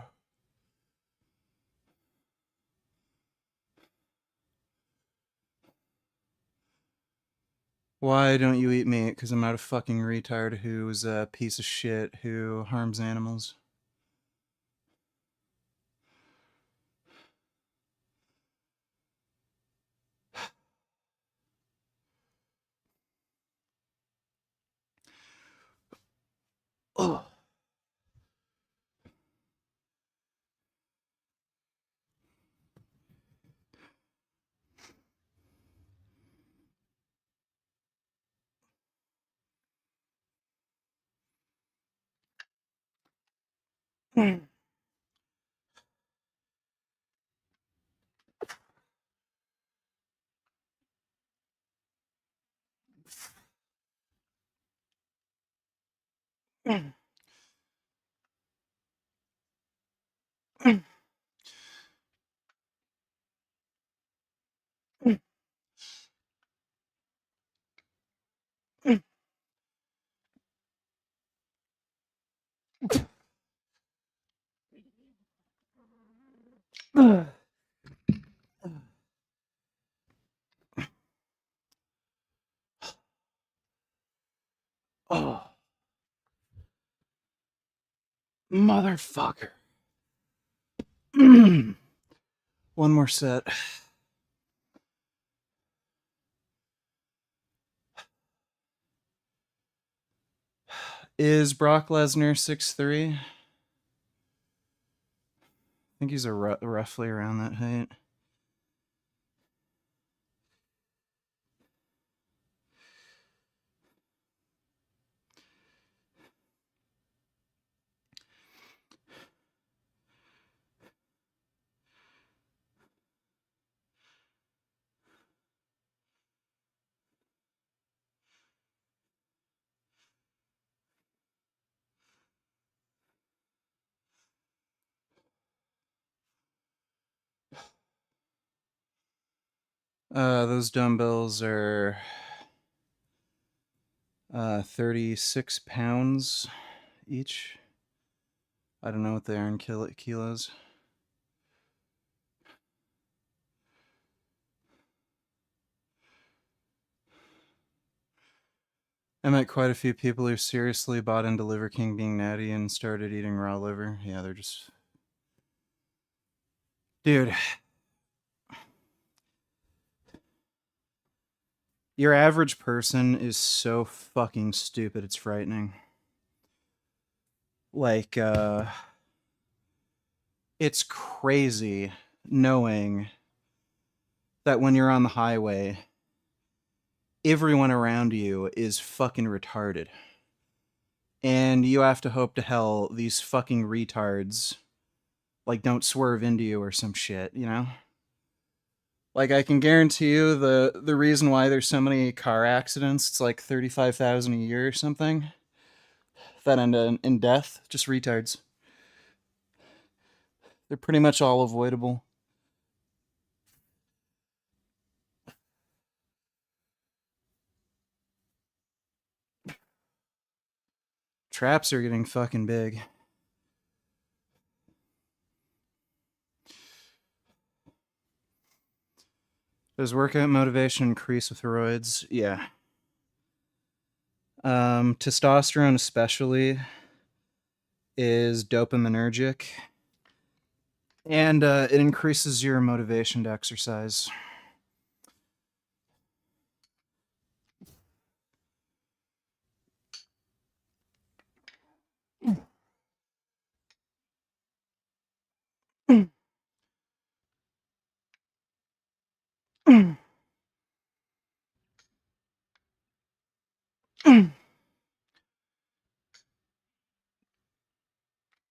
Why don't you eat meat? Because I'm not a fucking retard who's a piece of shit who harms animals. Oh. Oh, motherfucker. One more set. Is Brock Lesnar 6'3"? I think he's roughly around that height. Those dumbbells are 36 pounds each. I don't know what they are in kilos. I met quite a few people who seriously bought into Liver King being natty and started eating raw liver. Yeah, they're just... Dude. Your average person is so fucking stupid, it's frightening. Like, it's crazy knowing that when you're on the highway, everyone around you is fucking retarded. And you have to hope to hell these fucking retards, like, don't swerve into you or some shit, you know? Like, I can guarantee you the reason why there's so many car accidents, it's like 35,000 a year or something, that end in death, just retards. They're pretty much all avoidable. Traps are getting fucking big. Does workout motivation increase with steroids? Yeah. Testosterone especially is dopaminergic, and it increases your motivation to exercise.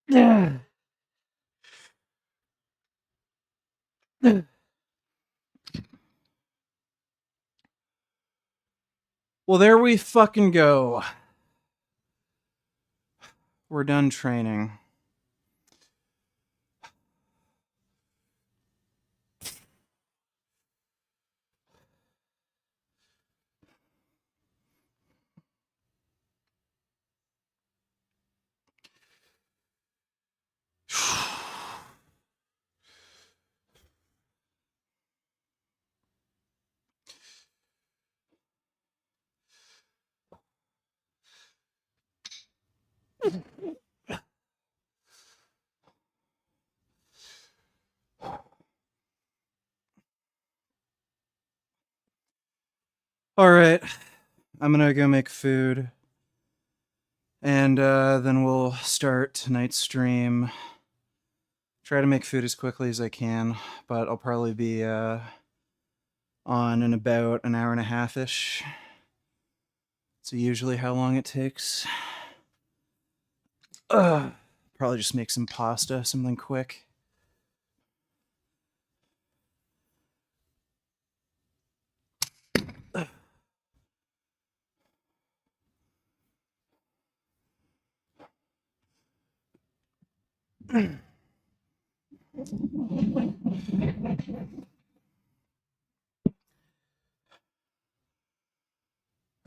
Yeah. Well, there we fucking go. We're done training. All right, I'm gonna go make food, and then we'll start tonight's stream. Try to make food as quickly as I can, but I'll probably be on in about an hour and a half-ish. It's usually how long it takes. Probably just make some pasta, something quick.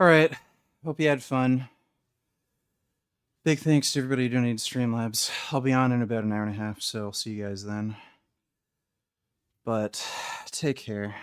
All right, hope you had fun. Big thanks to everybody who donated to Streamlabs. I'll be on in about an hour and a half, so I'll see you guys then. But take care.